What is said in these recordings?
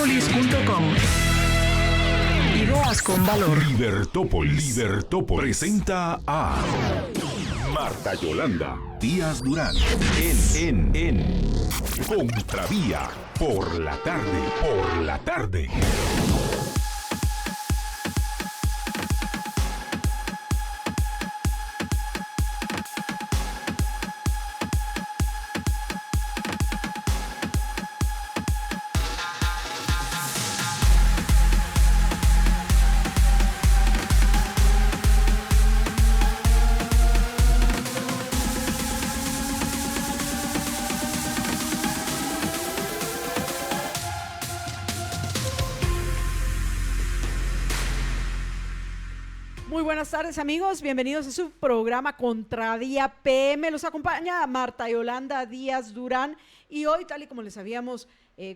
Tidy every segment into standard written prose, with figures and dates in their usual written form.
libertopolis.com. Ideas con valor. Libertópolis presenta a Marta Yolanda Díaz Durán en Contravía por la tarde. Muy buenas tardes, amigos, bienvenidos a su programa Contravía PM. Los acompaña Marta Yolanda Díaz Durán y hoy, tal y como les habíamos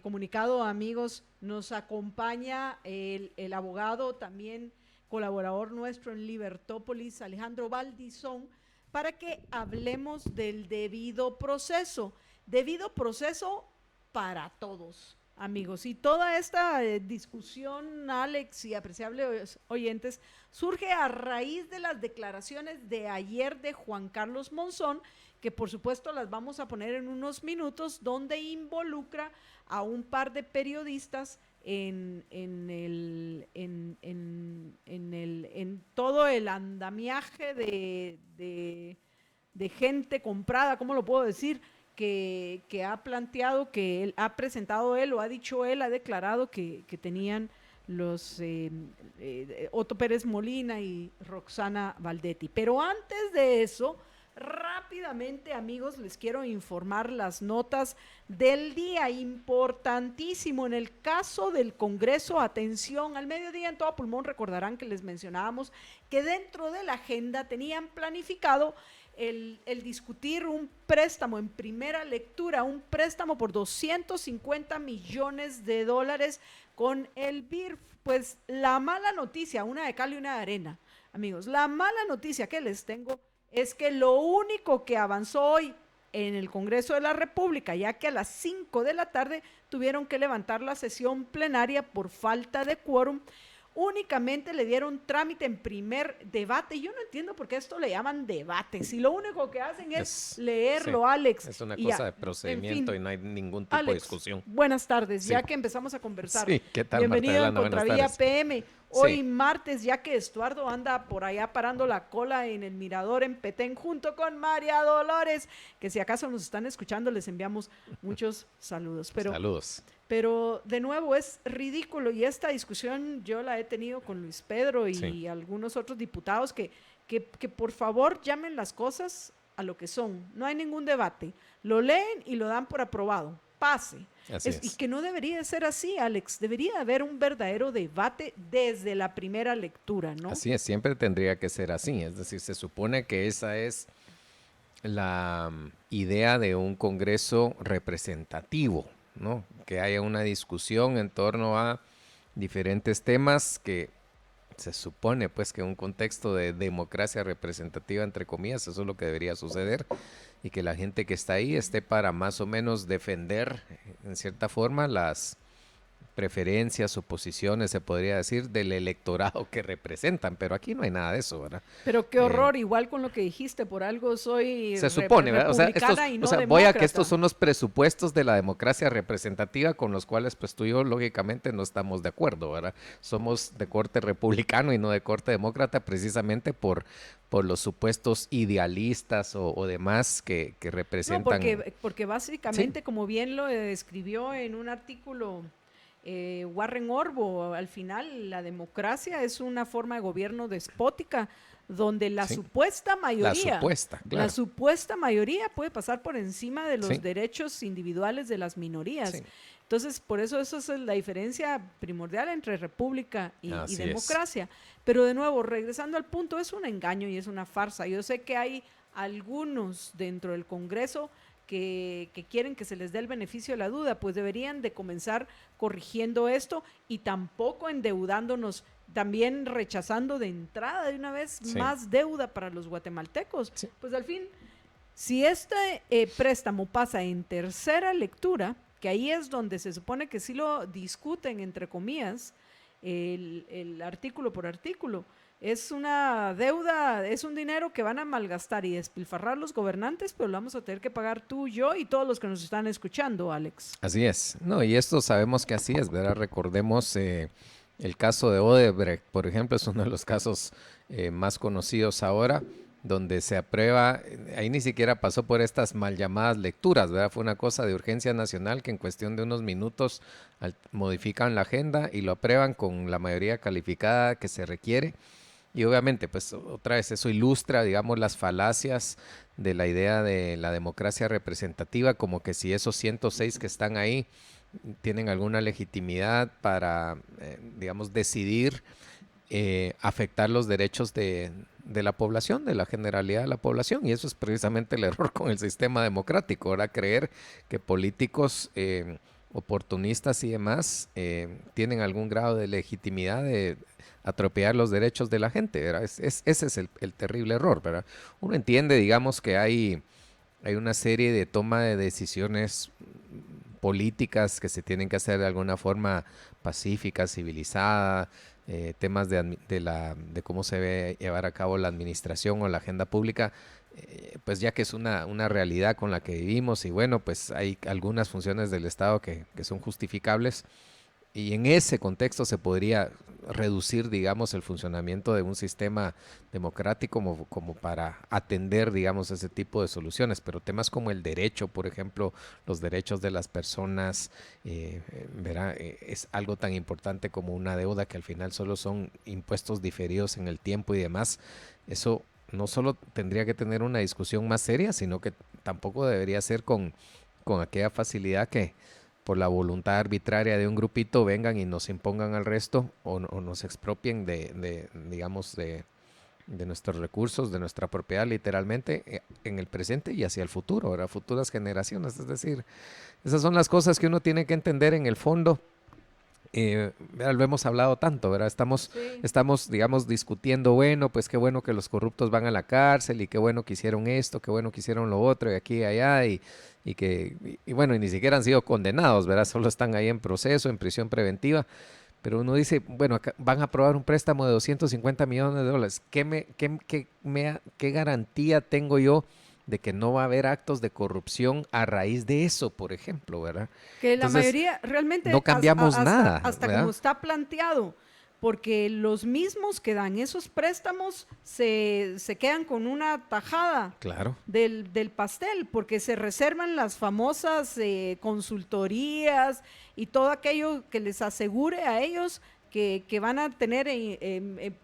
comunicado, amigos, nos acompaña el abogado, también colaborador nuestro en Libertópolis, Alejandro Valdizón, para que hablemos del debido proceso para todos. Amigos, y toda esta discusión, Alex y apreciables oyentes, surge a raíz de las declaraciones de ayer de Juan Carlos Monzón, que por supuesto las vamos a poner en unos minutos, donde involucra a un par de periodistas en todo el andamiaje de gente comprada, ¿cómo lo puedo decir?, que ha planteado, que él ha presentado él, o ha dicho él, ha declarado que tenían los Otto Pérez Molina y Roxana Valdetti. Pero antes de eso, rápidamente, amigos, les quiero informar las notas del día. Importantísimo, en el caso del Congreso, atención, al mediodía en Todo Pulmón recordarán que les mencionábamos que dentro de la agenda tenían planificado el discutir un préstamo en primera lectura, un préstamo por $250 millones con el BIRF. Pues la mala noticia, una de cal y una de arena, amigos, la mala noticia que les tengo es que lo único que avanzó hoy en el Congreso de la República, ya que a las 5 de la tarde tuvieron que levantar la sesión plenaria por falta de quórum, únicamente le dieron trámite en primer debate. Yo no entiendo por qué esto le llaman debate, si lo único que hacen es leerlo, sí, Alex. Es una cosa de procedimiento, en fin, y no hay ningún tipo de discusión. Buenas tardes, sí, ya que empezamos a conversar. Sí, ¿qué tal, bienvenido Marta? a Contravía PM. Hoy martes, ya que Estuardo anda por allá parando la cola en el Mirador en Petén junto con María Dolores, que si acaso nos están escuchando les enviamos muchos saludos. Saludos. Pero de nuevo es ridículo, y esta discusión yo la he tenido con Luis Pedro y algunos otros diputados que por favor llamen las cosas a lo que son. No hay ningún debate, lo leen y lo dan por aprobado, pase. Y que no debería ser así, Alex, debería haber un verdadero debate desde la primera lectura, ¿no? Así es, siempre tendría que ser así, es decir, se supone que esa es la idea de un Congreso representativo, ¿no? Que haya una discusión en torno a diferentes temas, que se supone pues que en un contexto de democracia representativa, entre comillas, eso es lo que debería suceder, y que la gente que está ahí esté para más o menos defender en cierta forma las preferencias o posiciones, se podría decir, del electorado que representan, pero aquí no hay nada de eso, ¿verdad? Pero qué horror, igual con lo que dijiste, por algo soy se supone, ¿verdad? Voy a que estos son los presupuestos de la democracia representativa con los cuales pues tú y yo lógicamente no estamos de acuerdo, ¿verdad? Somos de corte republicano y no de corte demócrata, precisamente por los supuestos idealistas o demás que representan. No, porque básicamente, como bien lo escribió en un artículo Warren Orbo, al final la democracia es una forma de gobierno despótica donde la supuesta mayoría puede pasar por encima de los derechos individuales de las minorías. Entonces, por eso esa es la diferencia primordial entre república y democracia. Pero de nuevo, regresando al punto, es un engaño y es una farsa. Yo sé que hay algunos dentro del Congreso que quieren que se les dé el beneficio de la duda, pues deberían de comenzar corrigiendo esto y tampoco endeudándonos, también rechazando de entrada de una vez más deuda para los guatemaltecos. Pues al fin, si este préstamo pasa en tercera lectura, porque ahí es donde se supone que sí lo discuten, entre comillas, el artículo por artículo. Es una deuda, es un dinero que van a malgastar y despilfarrar los gobernantes, pero lo vamos a tener que pagar tú, yo y todos los que nos están escuchando, Alex. Así es. No, y esto sabemos que así es, ¿verdad? Recordemos el caso de Odebrecht, por ejemplo, es uno de los casos más conocidos ahora, donde se aprueba, ahí ni siquiera pasó por estas mal llamadas lecturas, ¿verdad? Fue una cosa de urgencia nacional que en cuestión de unos minutos modifican la agenda y lo aprueban con la mayoría calificada que se requiere. Y obviamente, pues otra vez eso ilustra, digamos, las falacias de la idea de la democracia representativa, como que si esos 106 que están ahí tienen alguna legitimidad para, digamos, decidir afectar los derechos de la población, de la generalidad de la población. Y eso es precisamente el error con el sistema democrático, ahora creer que políticos oportunistas y demás tienen algún grado de legitimidad de atropellar los derechos de la gente, ¿verdad? Ese es el terrible error, ¿verdad? Uno entiende, digamos, que hay una serie de toma de decisiones políticas que se tienen que hacer de alguna forma pacífica, civilizada, temas de cómo se ve llevar a cabo la administración o la agenda pública, pues ya que es una realidad con la que vivimos y bueno, pues hay algunas funciones del Estado que son justificables. Y en ese contexto se podría reducir, digamos, el funcionamiento de un sistema democrático como para atender, digamos, ese tipo de soluciones. Pero temas como el derecho, por ejemplo, los derechos de las personas, es algo tan importante como una deuda que al final solo son impuestos diferidos en el tiempo y demás. Eso no solo tendría que tener una discusión más seria, sino que tampoco debería ser con aquella facilidad que por la voluntad arbitraria de un grupito vengan y nos impongan al resto o nos expropien digamos, de nuestros recursos, de nuestra propiedad literalmente en el presente y hacia el futuro, ¿verdad? Futuras generaciones. Es decir, esas son las cosas que uno tiene que entender en el fondo. Lo hemos hablado tanto, ¿verdad? Estamos, digamos, discutiendo, bueno, pues qué bueno que los corruptos van a la cárcel y qué bueno que hicieron esto, qué bueno que hicieron lo otro y aquí y allá y bueno, y ni siquiera han sido condenados, ¿verdad? Solo están ahí en proceso, en prisión preventiva. Pero uno dice, bueno, acá van a aprobar un préstamo de $250 millones. ¿Qué garantía tengo yo de que no va a haber actos de corrupción a raíz de eso, por ejemplo, ¿verdad? Que la mayoría realmente no cambiamos nada, hasta ¿verdad? como está planteado, porque los mismos que dan esos préstamos se quedan con una tajada Claro. del pastel, porque se reservan las famosas consultorías y todo aquello que les asegure a ellos que van a tener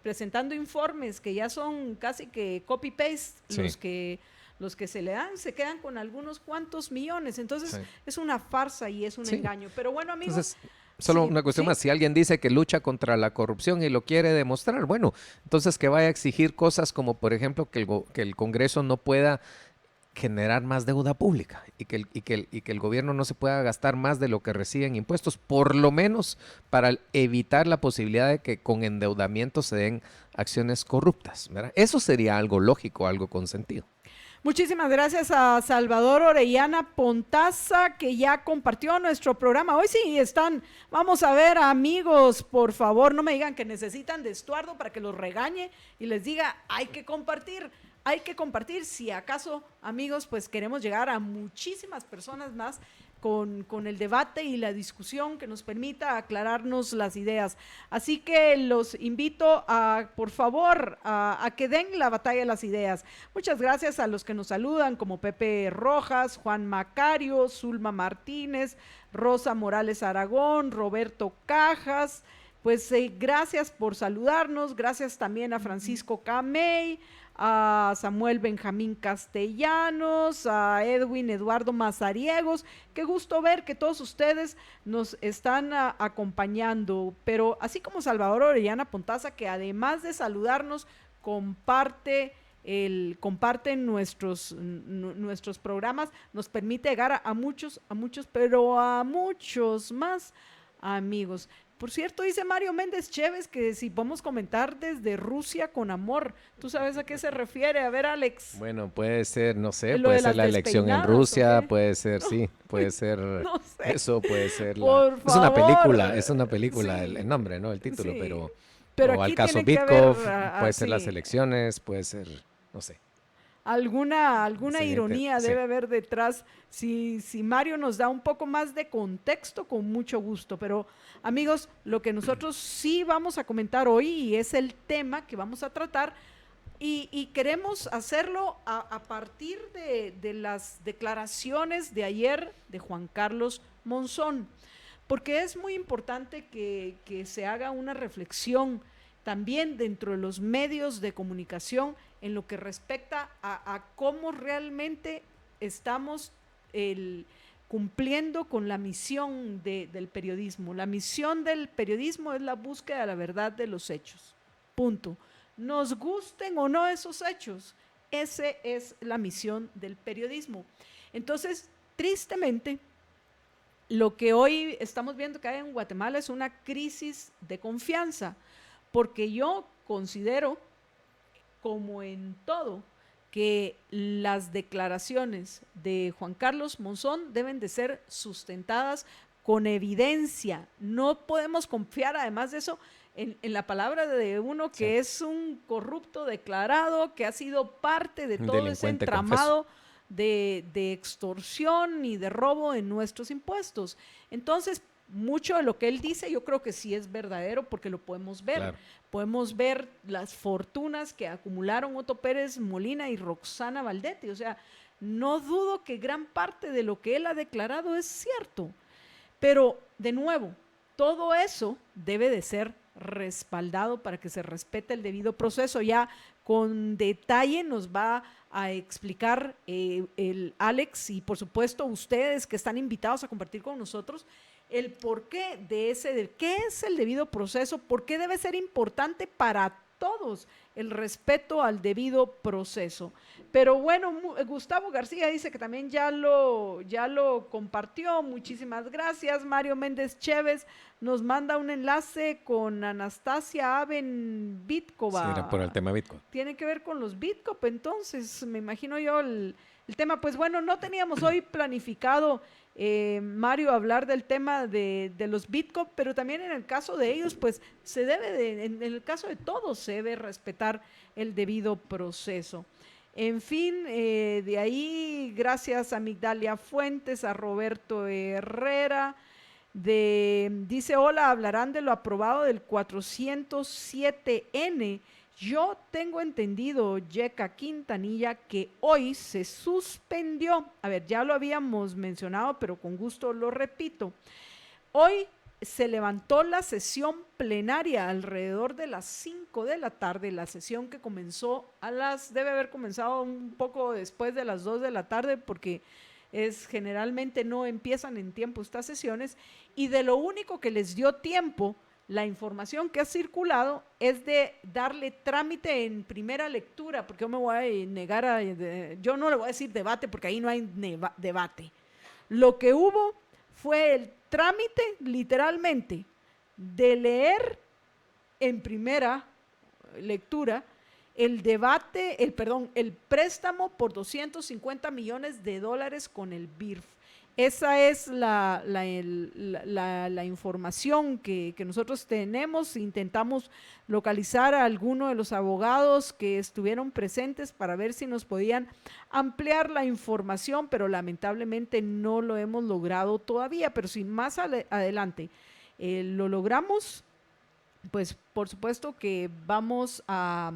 presentando informes que ya son casi que copy-paste, Sí. los que se le dan, se quedan con algunos cuantos millones. Entonces, Sí. es una farsa y es un engaño. Pero bueno, amigos. Entonces, solo una cuestión más. Si alguien dice que lucha contra la corrupción y lo quiere demostrar, bueno, entonces que vaya a exigir cosas como, por ejemplo, que el Congreso no pueda generar más deuda pública y que el gobierno no se pueda gastar más de lo que recibe en impuestos, por lo menos para evitar la posibilidad de que con endeudamiento se den acciones corruptas, ¿verdad? Eso sería algo lógico, algo con sentido. Muchísimas gracias a Salvador Orellana Pontaza, que ya compartió nuestro programa. Hoy sí están, vamos a ver, amigos, por favor, no me digan que necesitan de Estuardo para que los regañe y les diga, hay que compartir, si acaso, amigos, pues queremos llegar a muchísimas personas más con el debate y la discusión que nos permita aclararnos las ideas. Así que los invito a, por favor, a que den la batalla de las ideas. Muchas gracias a los que nos saludan, como Pepe Rojas, Juan Macario, Zulma Martínez, Rosa Morales Aragón, Roberto Cajas. Pues gracias por saludarnos, gracias también a Francisco Camey, a Samuel Benjamín Castellanos, a Edwin Eduardo Mazariegos. Qué gusto ver que todos ustedes nos están acompañando, pero así como Salvador Orellana Pontaza, que además de saludarnos, comparten nuestros programas, nos permite llegar a muchos, pero a muchos más amigos. Por cierto, dice Mario Méndez Chévez que si podemos comentar desde Rusia con amor. ¿Tú sabes a qué se refiere? A ver, Alex. Bueno, puede ser, no sé, ¿Lo puede de ser las la elección en despeinadas o Rusia, qué? puede ser, sí, puede ser No sé. eso, puede ser Por Es una película, favor. el nombre, ¿no? El título, Sí. pero Pero o al aquí caso tiene que haber, Vitkov, puede ser las sí, elecciones, puede ser, no sé. alguna Sería ironía sí. debe haber detrás. Si Mario nos da un poco más de contexto, con mucho gusto. Pero amigos, lo que nosotros sí vamos a comentar hoy y es el tema que vamos a tratar y queremos hacerlo a partir de las declaraciones de ayer de Juan Carlos Monzón, porque es muy importante que se haga una reflexión también dentro de los medios de comunicación en lo que respecta a cómo realmente estamos cumpliendo con la misión del periodismo. La misión del periodismo es la búsqueda de la verdad de los hechos. Punto. Nos gusten o no esos hechos, esa es la misión del periodismo. Entonces, tristemente, lo que hoy estamos viendo que hay en Guatemala es una crisis de confianza, porque yo considero, como en todo, que las declaraciones de Juan Carlos Monzón deben de ser sustentadas con evidencia. No podemos confiar, además de eso, en la palabra de uno que es un corrupto declarado, que ha sido parte de todo ese entramado de extorsión y de robo en nuestros impuestos. Entonces, mucho de lo que él dice yo creo que sí es verdadero porque lo podemos ver. Claro. Podemos ver las fortunas que acumularon Otto Pérez Molina y Roxana Valdetti. O sea, no dudo que gran parte de lo que él ha declarado es cierto. Pero, de nuevo, todo eso debe de ser respaldado para que se respete el debido proceso. Ya con detalle nos va a explicar el Alex y por supuesto ustedes que están invitados a compartir con nosotros el porqué de qué es el debido proceso, por qué debe ser importante para todos el respeto al debido proceso. Pero bueno, Gustavo García dice que también ya lo compartió. Muchísimas gracias. Mario Méndez Chévez nos manda un enlace con Anastasia Aben Bitkova. Sí, era por el tema Bitcoin. Tiene que ver con los Bitkov, entonces me imagino yo el tema. Pues bueno, no teníamos hoy planificado, Mario, hablar del tema de los Bitkov, pero también en el caso de ellos, pues se debe en el caso de todos se debe respetar el debido proceso. En fin, de ahí, gracias a Migdalia Fuentes, a Roberto Herrera, dice, hola, hablarán de lo aprobado del 407N. Yo tengo entendido, Yeka Quintanilla, que hoy se suspendió. A ver, ya lo habíamos mencionado, pero con gusto lo repito. Hoy se levantó la sesión plenaria alrededor de las 5 de la tarde, la sesión que comenzó debe haber comenzado un poco después de las 2 de la tarde, porque generalmente no empiezan en tiempo estas sesiones, y de lo único que les dio tiempo, la información que ha circulado es de darle trámite en primera lectura, porque yo me voy a negar yo no le voy a decir debate porque ahí no hay debate. Lo que hubo fue el trámite, literalmente, de leer en primera lectura el préstamo por $250 millones con el BIRF. Esa es la información que nosotros tenemos. Intentamos localizar a alguno de los abogados que estuvieron presentes para ver si nos podían ampliar la información, pero lamentablemente no lo hemos logrado todavía. Pero si más adelante lo logramos, pues por supuesto que vamos a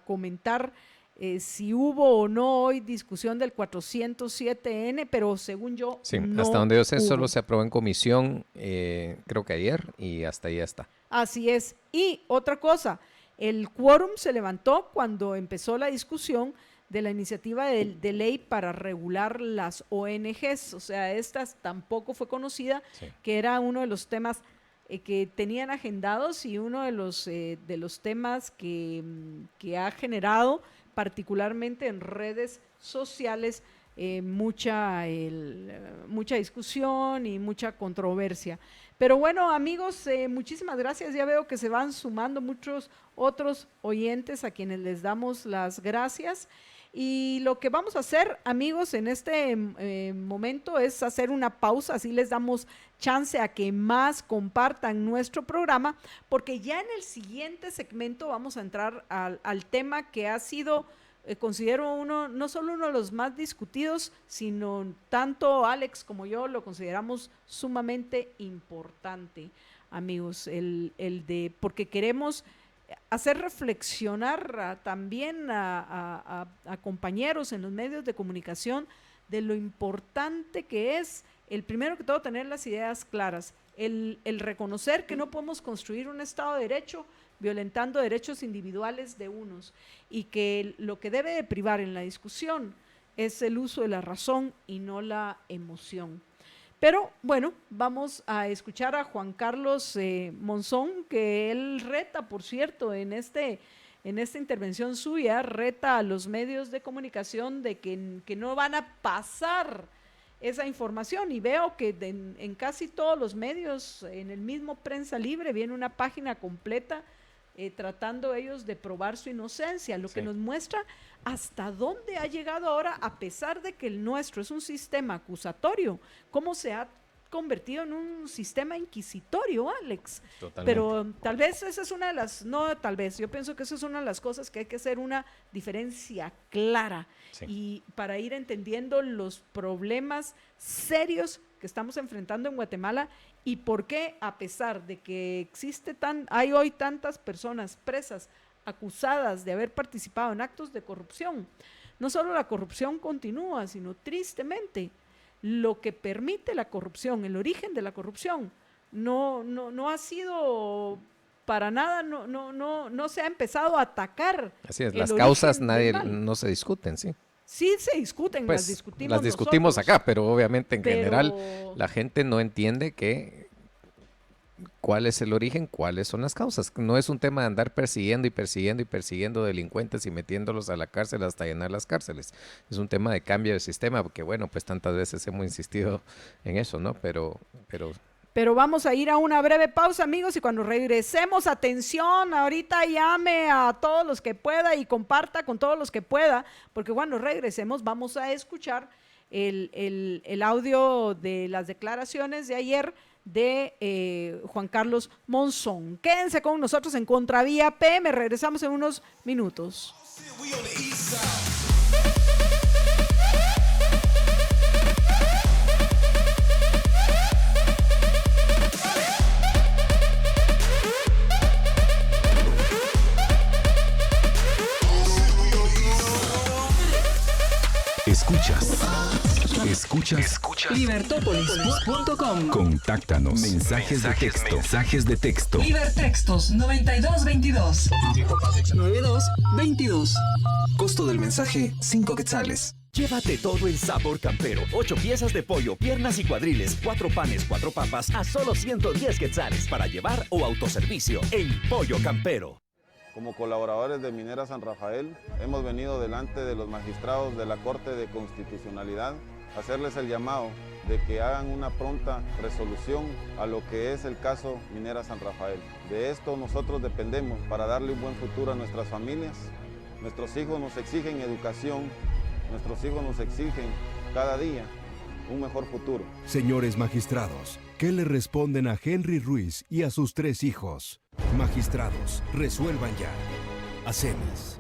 comentar si hubo o no hoy discusión del 407N, pero según yo sí, no hasta donde yo sé hubo. solo se aprobó en comisión, creo que ayer, y hasta ahí está. Así es. Y otra cosa, el quórum se levantó cuando empezó la discusión de la iniciativa de ley para regular las ONGs, o sea, estas tampoco fue conocida, sí, que era uno de los temas que tenían agendados y uno de los temas que ha generado particularmente en redes sociales mucha discusión y mucha controversia. Pero bueno, amigos, muchísimas gracias. Ya veo que se van sumando muchos otros oyentes a quienes les damos las gracias. Y lo que vamos a hacer, amigos, en este momento es hacer una pausa, así les damos chance a que más compartan nuestro programa, porque ya en el siguiente segmento vamos a entrar al tema que ha sido, considero no solo uno de los más discutidos, sino tanto Alex como yo lo consideramos sumamente importante, amigos, porque queremos hacer reflexionar también a compañeros en los medios de comunicación de lo importante que es, primero que todo, tener las ideas claras, el reconocer que no podemos construir un Estado de Derecho violentando derechos individuales de unos, y que lo que debe de privar en la discusión es el uso de la razón y no la emoción. Pero bueno, vamos a escuchar a Juan Carlos Monzón, que él reta, por cierto, en esta intervención suya, reta a los medios de comunicación de que no van a pasar esa información, y veo que en casi todos los medios, en el mismo Prensa Libre, viene una página completa tratando ellos de probar su inocencia, lo que nos muestra hasta dónde ha llegado ahora, a pesar de que el nuestro es un sistema acusatorio, cómo se ha convertido en un sistema inquisitorio, Alex. Totalmente. Pero tal vez esa es una de las, no tal vez, yo pienso que esa es una de las cosas que hay que hacer una diferencia clara, y para ir entendiendo los problemas serios que estamos enfrentando en Guatemala, y por qué, a pesar de que hay hoy tantas personas presas acusadas de haber participado en actos de corrupción, no solo la corrupción continúa, sino tristemente lo que permite la corrupción, el origen de la corrupción, no ha sido para nada, no se ha empezado a atacar. Así es, las causas no se discuten, sí. Sí se discuten, pues, las discutimos nosotros acá, pero obviamente en general la gente no entiende cuál es el origen, cuáles son las causas. No es un tema de andar persiguiendo delincuentes y metiéndolos a la cárcel hasta llenar las cárceles. Es un tema de cambio de sistema, porque bueno, pues tantas veces hemos insistido en eso, ¿no? Pero vamos a ir a una breve pausa, amigos, y cuando regresemos, atención, ahorita llame a todos los que pueda y comparta con todos los que pueda, porque cuando regresemos vamos a escuchar el audio de las declaraciones de ayer de Juan Carlos Monzón. Quédense con nosotros en Contravía PM, regresamos en unos minutos. Escuchas Libertópolis.com. Contáctanos. Mensajes de texto. Libertextos 9222 9222. Costo del mensaje 5 quetzales. Llévate todo el sabor campero. 8 piezas de pollo, piernas y cuadriles, 4 panes, 4 papas a solo 110 quetzales para llevar o autoservicio en Pollo Campero. Como colaboradores de Minera San Rafael, hemos venido delante de los magistrados de la Corte de Constitucionalidad a hacerles el llamado de que hagan una pronta resolución a lo que es el caso Minera San Rafael. De esto nosotros dependemos para darle un buen futuro a nuestras familias. Nuestros hijos nos exigen educación, nuestros hijos nos exigen cada día un mejor futuro. Señores magistrados, ¿qué le responden a Henry Ruiz y a sus 3 hijos? Magistrados, resuelvan ya. Hacemos.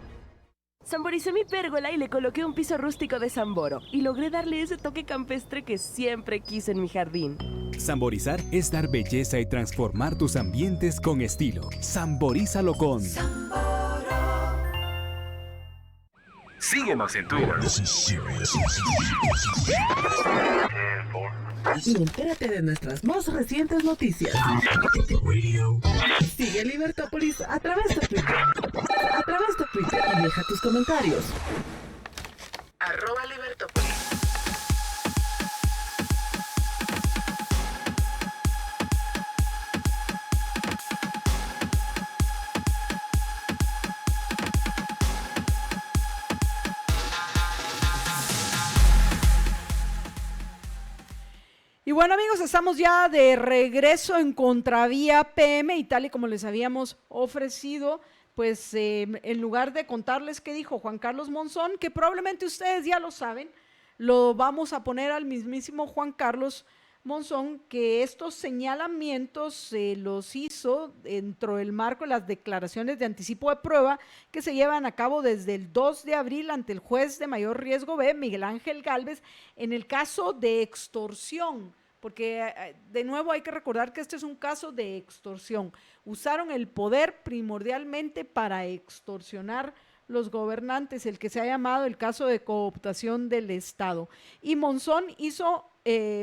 Samboricé mi pérgola y le coloqué un piso rústico de Samboro y logré darle ese toque campestre que siempre quise en mi jardín. Samborizar es dar belleza y transformar tus ambientes con estilo. Samborízalo con Samboro. Síguenos en Twitter. Y entérate de nuestras más recientes noticias. Sigue Libertópolis a través de Twitter. Y deja tus comentarios. @Libertópolis. Y bueno, amigos, estamos ya de regreso en Contravía PM y tal y como les habíamos ofrecido, pues en lugar de contarles qué dijo Juan Carlos Monzón, que probablemente ustedes ya lo saben, lo vamos a poner al mismísimo Juan Carlos Monzón, que estos señalamientos los hizo dentro del marco de las declaraciones de anticipo de prueba que se llevan a cabo desde el 2 de abril ante el juez de mayor riesgo B, Miguel Ángel Gálvez, en el caso de extorsión, porque de nuevo hay que recordar que este es un caso de extorsión. Usaron el poder primordialmente para extorsionar los gobernantes, el que se ha llamado el caso de cooptación del Estado. Y Monzón hizo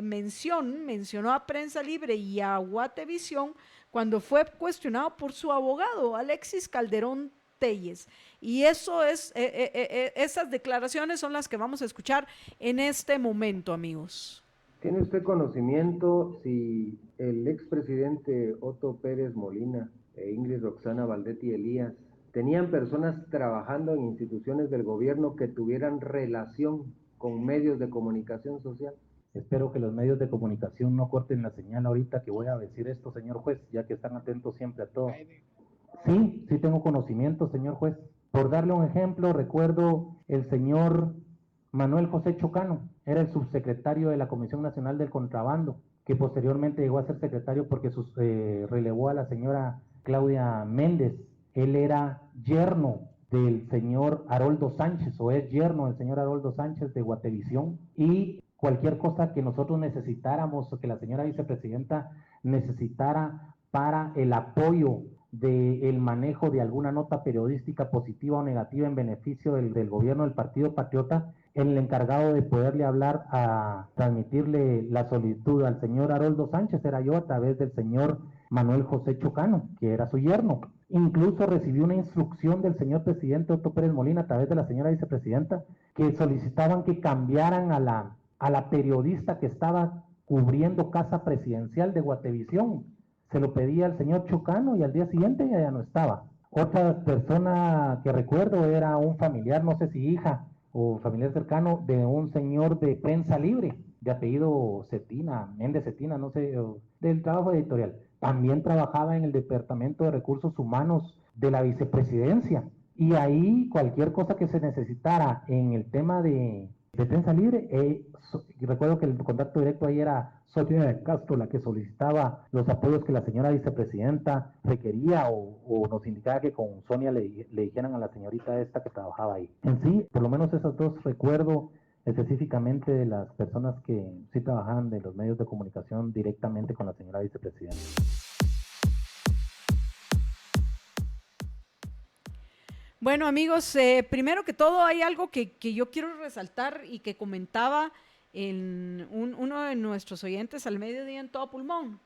mencionó a Prensa Libre y a Guatevisión cuando fue cuestionado por su abogado, Alexis Calderón Telles. Y eso es, esas declaraciones son las que vamos a escuchar en este momento, amigos. ¿Tiene usted conocimiento si el expresidente Otto Pérez Molina e Ingrid Roxana Valdetti Elías tenían personas trabajando en instituciones del gobierno que tuvieran relación con medios de comunicación social? Espero que los medios de comunicación no corten la señal ahorita que voy a decir esto, señor juez, ya que están atentos siempre a todo. Sí tengo conocimiento, señor juez. Por darle un ejemplo, recuerdo el señor Manuel José Chocano, era el subsecretario de la Comisión Nacional del Contrabando, que posteriormente llegó a ser secretario porque relevó a la señora Claudia Méndez. Él era yerno del señor Haroldo Sánchez, o es yerno del señor Haroldo Sánchez de Guatevisión, y cualquier cosa que nosotros necesitáramos o que la señora vicepresidenta necesitara para el apoyo del manejo de alguna nota periodística positiva o negativa en beneficio del gobierno del Partido Patriota, el encargado de poderle hablar a transmitirle la solicitud al señor Haroldo Sánchez era yo a través del señor Manuel José Chocano, que era su yerno. Incluso recibí una instrucción del señor presidente Otto Pérez Molina a través de la señora vicepresidenta que solicitaban que cambiaran a la periodista que estaba cubriendo Casa Presidencial de Guatevisión. Se lo pedía al señor Chocano y al día siguiente ya no estaba. Otra persona que recuerdo era un familiar, no sé si hija o familiar cercano de un señor de Prensa Libre, de apellido Cetina, Méndez Cetina, no sé, del trabajo editorial. También trabajaba en el Departamento de Recursos Humanos de la Vicepresidencia. Y ahí cualquier cosa que se necesitara en el tema de Prensa Libre, recuerdo que el contacto directo ahí era Sonia de Castro, la que solicitaba los apoyos que la señora vicepresidenta requería o nos indicaba que con Sonia le dijeran a la señorita esta que trabajaba ahí. En sí, por lo menos esos dos recuerdo específicamente de las personas que sí trabajaban de los medios de comunicación directamente con la señora vicepresidenta. Bueno, amigos, primero que todo hay algo que yo quiero resaltar y que comentaba uno de nuestros oyentes al mediodía en Todo Pulmón,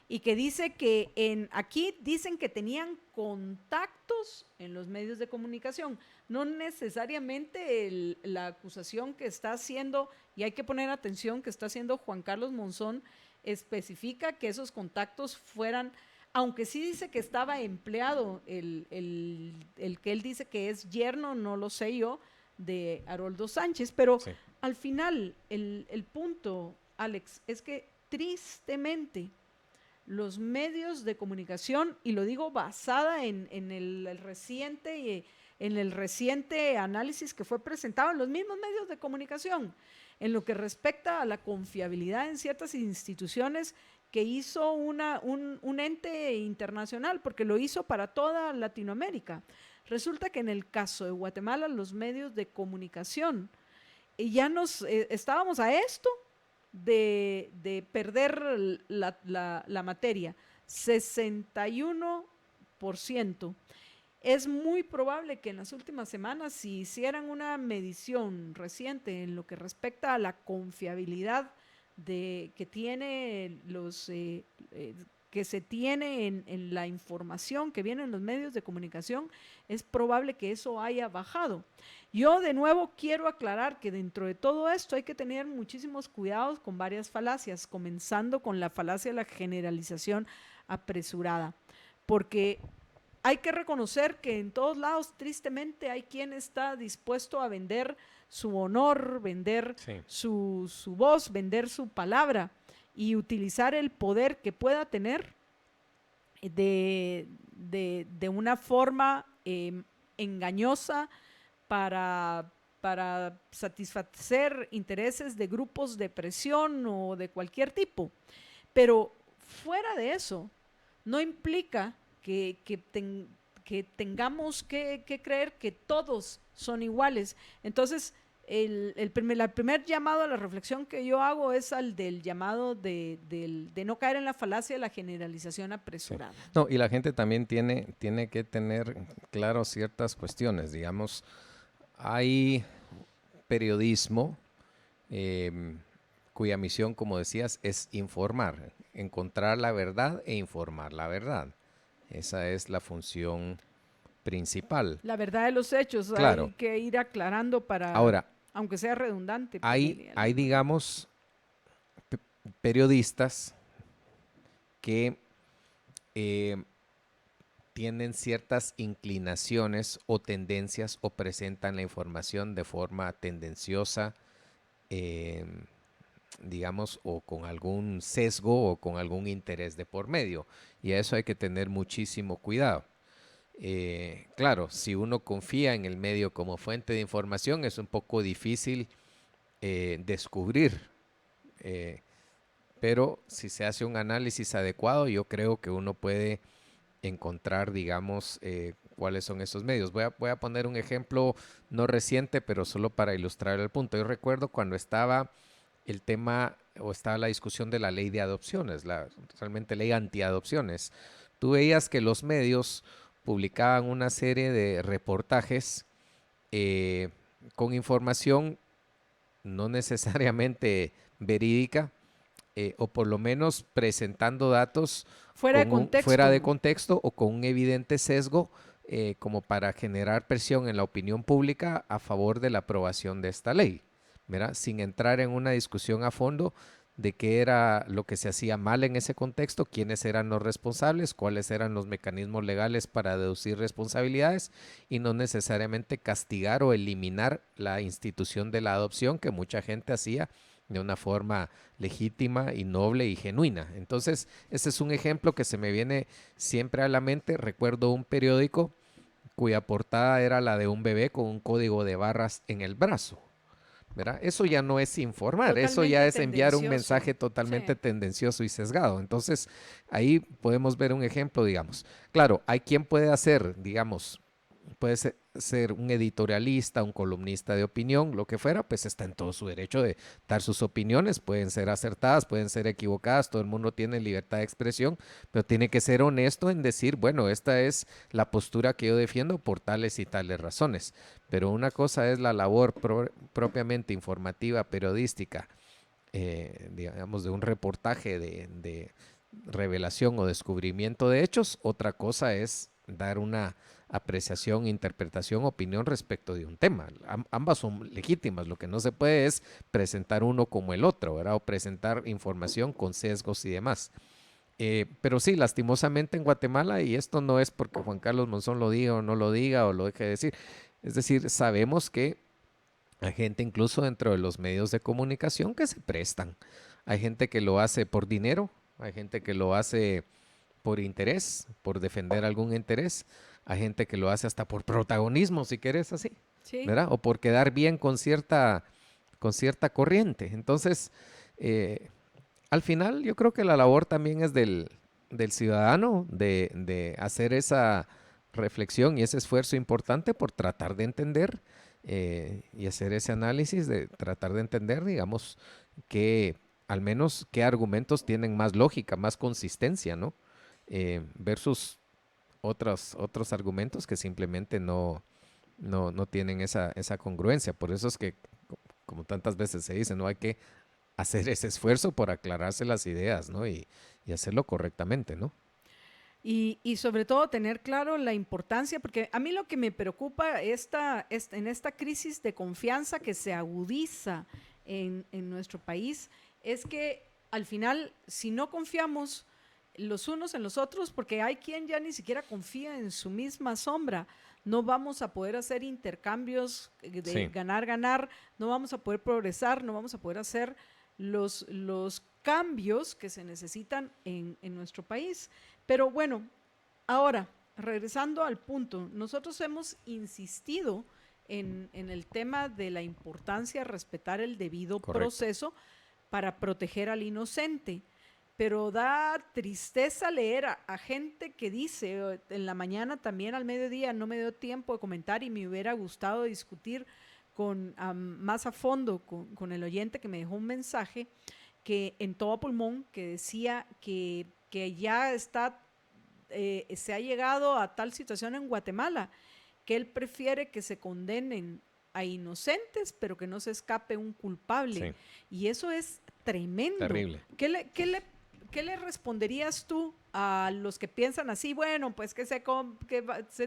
y que dice que aquí dicen que tenían contactos en los medios de comunicación. No necesariamente la acusación que está haciendo, y hay que poner atención, que está haciendo Juan Carlos Monzón, especifica que esos contactos fueran, aunque sí dice que estaba empleado, el que él dice que es yerno, no lo sé yo, de Haroldo Sánchez, pero sí. Al final el punto, Alex, es que tristemente los medios de comunicación, y lo digo basada en el reciente análisis que fue presentado en los mismos medios de comunicación, en lo que respecta a la confiabilidad en ciertas instituciones que hizo un ente internacional, porque lo hizo para toda Latinoamérica. Resulta que en el caso de Guatemala, los medios de comunicación, ya estábamos a esto de perder la materia, 61%. Es muy probable que en las últimas semanas, si hicieran una medición reciente en lo que respecta a la confiabilidad que tiene que se tiene en la información que viene en los medios de comunicación, es probable que eso haya bajado. Yo de nuevo quiero aclarar que dentro de todo esto hay que tener muchísimos cuidados con varias falacias, comenzando con la falacia de la generalización apresurada, porque hay que reconocer que en todos lados, tristemente, hay quien está dispuesto a vender su honor, vender su voz, vender su palabra. y utilizar el poder que pueda tener de una forma engañosa para satisfacer intereses de grupos de presión o de cualquier tipo. Pero fuera de eso, no implica que tengamos que creer que todos son iguales. Entonces, el primer llamado a la reflexión que yo hago es al del llamado de no caer en la falacia de la generalización apresurada. Sí. No, y la gente también tiene que tener claro ciertas cuestiones. Digamos, hay periodismo cuya misión, como decías, es informar, encontrar la verdad e informar la verdad. Esa es la función principal. La verdad de los hechos, claro. Hay que ir aclarando para, ahora, aunque sea redundante. Hay digamos, periodistas que tienen ciertas inclinaciones o tendencias o presentan la información de forma tendenciosa, digamos, o con algún sesgo o con algún interés de por medio. Y a eso hay que tener muchísimo cuidado. Claro, si uno confía en el medio como fuente de información, es un poco difícil descubrir. Pero si se hace un análisis adecuado, yo creo que uno puede encontrar, digamos, cuáles son esos medios. Voy a poner un ejemplo no reciente, pero solo para ilustrar el punto. Yo recuerdo cuando estaba el tema o estaba la discusión de la ley de adopciones, realmente ley antiadopciones. Tú veías que los medios publicaban una serie de reportajes con información no necesariamente verídica, o por lo menos presentando datos fuera de contexto o con un evidente sesgo, como para generar presión en la opinión pública a favor de la aprobación de esta ley, ¿verdad? Sin entrar en una discusión a fondo de qué era lo que se hacía mal en ese contexto, quiénes eran los responsables, cuáles eran los mecanismos legales para deducir responsabilidades y no necesariamente castigar o eliminar la institución de la adopción que mucha gente hacía de una forma legítima y noble y genuina. Entonces, ese es un ejemplo que se me viene siempre a la mente. Recuerdo un periódico cuya portada era la de un bebé con un código de barras en el brazo, ¿verdad? Eso ya no es informar, totalmente eso ya es enviar un mensaje totalmente tendencioso y sesgado. Entonces, ahí podemos ver un ejemplo, digamos. Claro, hay quien puede hacer, digamos, puede ser un editorialista, un columnista de opinión, lo que fuera, pues está en todo su derecho de dar sus opiniones, pueden ser acertadas, pueden ser equivocadas, todo el mundo tiene libertad de expresión, pero tiene que ser honesto en decir, bueno, esta es la postura que yo defiendo por tales y tales razones. Pero una cosa es la labor propiamente informativa, periodística, digamos, de un reportaje de revelación o descubrimiento de hechos, otra cosa es dar una apreciación, interpretación, opinión respecto de un tema. Ambas son legítimas. Lo que no se puede es presentar uno como el otro, ¿verdad? O presentar información con sesgos y demás. Pero sí, lastimosamente en Guatemala, y esto no es porque Juan Carlos Monzón lo diga o no lo diga o lo deje de decir, es decir, sabemos que hay gente incluso dentro de los medios de comunicación que se prestan. Hay gente que lo hace por dinero, hay gente que lo hace por interés, por defender algún interés. Hay gente que lo hace hasta por protagonismo, si quieres así, sí, ¿verdad? O por quedar bien con cierta corriente. Entonces, al final yo creo que la labor también es del ciudadano de hacer esa reflexión y ese esfuerzo importante por tratar de entender y hacer ese análisis de tratar de entender, digamos, al menos qué argumentos tienen más lógica, más consistencia, ¿no? Versus otros argumentos que simplemente no tienen esa congruencia. Por eso es que, como tantas veces se dice, no hay que hacer ese esfuerzo por aclararse las ideas, ¿no? Y hacerlo correctamente, ¿no? Y sobre todo tener claro la importancia, porque a mí lo que me preocupa en esta crisis de confianza que se agudiza en nuestro país es que al final, si no confiamos los unos en los otros, porque hay quien ya ni siquiera confía en su misma sombra, no vamos a poder hacer intercambios de ganar, no vamos a poder progresar, no vamos a poder hacer los cambios que se necesitan en nuestro país. Pero bueno, ahora, regresando al punto, nosotros hemos insistido en el tema de la importancia de respetar el debido proceso para proteger al inocente. Pero da tristeza leer a gente que dice, en la mañana también al mediodía no me dio tiempo de comentar y me hubiera gustado discutir más a fondo con el oyente que me dejó un mensaje que en todo pulmón que decía que ya se ha llegado a tal situación en Guatemala que él prefiere que se condenen a inocentes pero que no se escape un culpable. Sí. Y eso es tremendo. Terrible. ¿Qué le responderías tú a los que piensan así? Bueno, pues que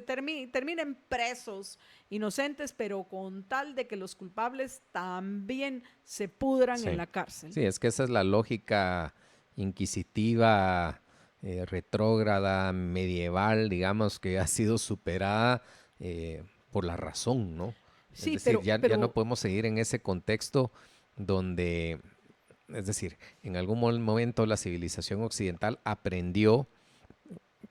terminen presos inocentes, pero con tal de que los culpables también se pudran en la cárcel. Sí, es que esa es la lógica inquisitiva, retrógrada, medieval, digamos, que ha sido superada por la razón, ¿no? Sí, es decir, ya no podemos seguir en ese contexto donde... Es decir, en algún momento la civilización occidental aprendió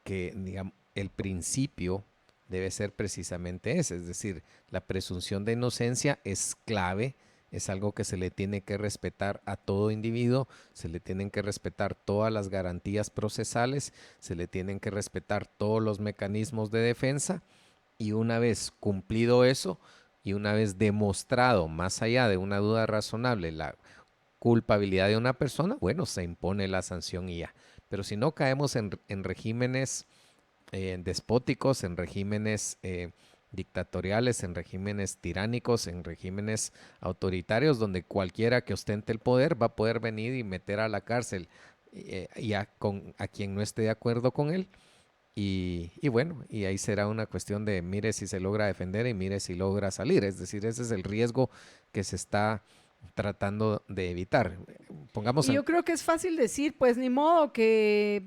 que, digamos, el principio debe ser precisamente ese, es decir, la presunción de inocencia es clave, es algo que se le tiene que respetar a todo individuo, se le tienen que respetar todas las garantías procesales, se le tienen que respetar todos los mecanismos de defensa, y una vez cumplido eso, y una vez demostrado, más allá de una duda razonable, la culpabilidad de una persona, bueno, se impone la sanción y ya. Pero si no caemos en regímenes despóticos, en regímenes dictatoriales, en regímenes tiránicos, en regímenes autoritarios, donde cualquiera que ostente el poder va a poder venir y meter a la cárcel a quien no esté de acuerdo con él. Y bueno, y ahí será una cuestión de mire si se logra defender y mire si logra salir. Es decir, ese es el riesgo que se está tratando de evitar. Yo creo que es fácil decir, pues ni modo que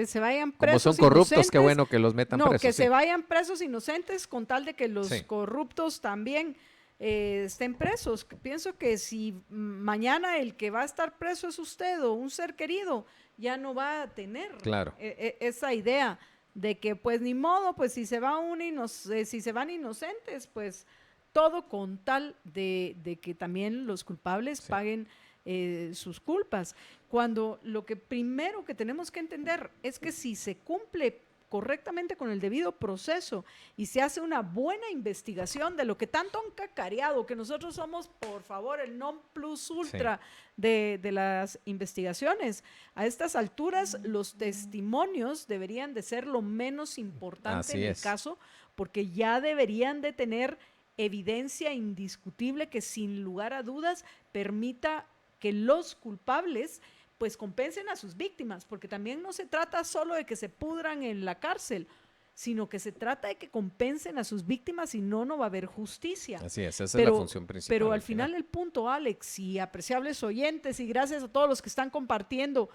se vayan presos. Como son corruptos, inocentes, qué bueno que los metan presos. Que se vayan presos inocentes con tal de que los corruptos también estén presos. Pienso que si mañana el que va a estar preso es usted o un ser querido, ya no va a tener esa idea de que pues ni modo, pues si se van inocentes, pues todo con tal de que también los culpables paguen sus culpas. Cuando lo que primero que tenemos que entender es que si se cumple correctamente con el debido proceso y se hace una buena investigación de lo que tanto han cacareado, que nosotros somos, por favor, el non plus ultra de las investigaciones. A estas alturas, los testimonios deberían de ser lo menos importante en el caso, porque ya deberían de tener evidencia indiscutible que sin lugar a dudas permita que los culpables pues compensen a sus víctimas, porque también no se trata solo de que se pudran en la cárcel, sino que se trata de que compensen a sus víctimas, y no va a haber justicia. Así es, esa es la función principal. Pero al final el punto, Alex, y apreciables oyentes, y gracias a todos los que están compartiendo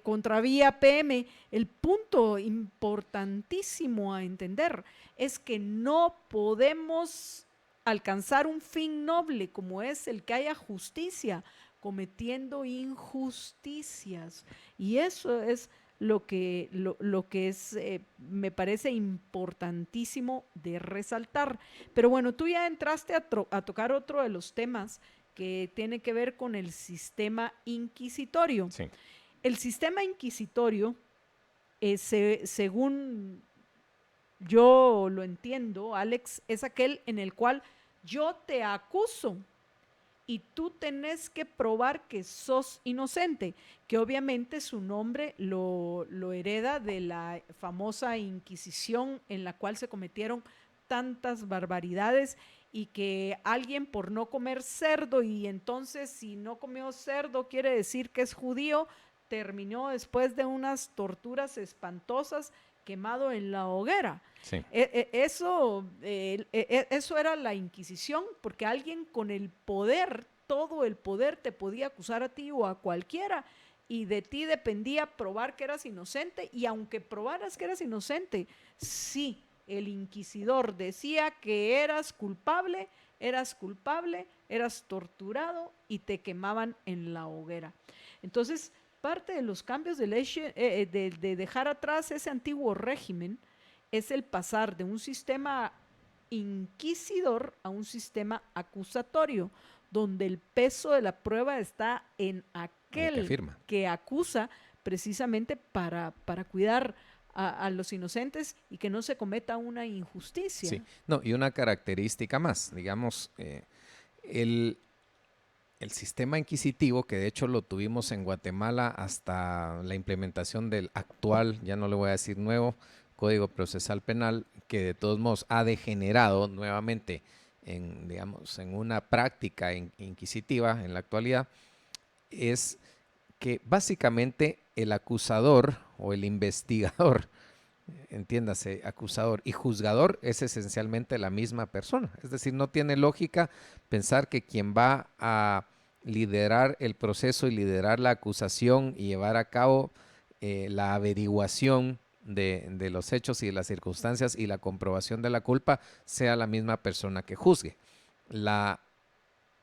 Contravía PM, el punto importantísimo a entender es que no podemos alcanzar un fin noble como es el que haya justicia cometiendo injusticias, y eso es lo que es me parece importantísimo de resaltar. Pero bueno, tú ya entraste a tocar otro de los temas que tiene que ver con el sistema inquisitorio. Sí. El sistema inquisitorio, según yo lo entiendo, Alex, es aquel en el cual yo te acuso y tú tenés que probar que sos inocente, que obviamente su nombre lo hereda de la famosa Inquisición, en la cual se cometieron tantas barbaridades, y que alguien por no comer cerdo, y entonces si no comió cerdo quiere decir que es judío, terminó después de unas torturas espantosas quemado en la hoguera. Sí. Eso era la Inquisición, porque alguien con el poder, todo el poder, te podía acusar a ti o a cualquiera, y de ti dependía probar que eras inocente, y aunque probaras que eras inocente, sí, el inquisidor decía que eras culpable, eras torturado y te quemaban en la hoguera. Entonces, parte de los cambios de dejar atrás ese antiguo régimen es el pasar de un sistema inquisidor a un sistema acusatorio, donde el peso de la prueba está en aquel que acusa, precisamente para cuidar a los inocentes y que no se cometa una injusticia. Sí, no, y una característica más, digamos, el sistema inquisitivo, que de hecho lo tuvimos en Guatemala hasta la implementación del actual, ya no le voy a decir nuevo, Código Procesal Penal, que de todos modos ha degenerado nuevamente en, digamos, en una práctica inquisitiva en la actualidad, es que básicamente el acusador o el investigador, entiéndase, acusador y juzgador es esencialmente la misma persona. Es decir, no tiene lógica pensar que quien va a liderar el proceso y liderar la acusación y llevar a cabo la averiguación de los hechos y de las circunstancias y la comprobación de la culpa sea la misma persona que juzgue. La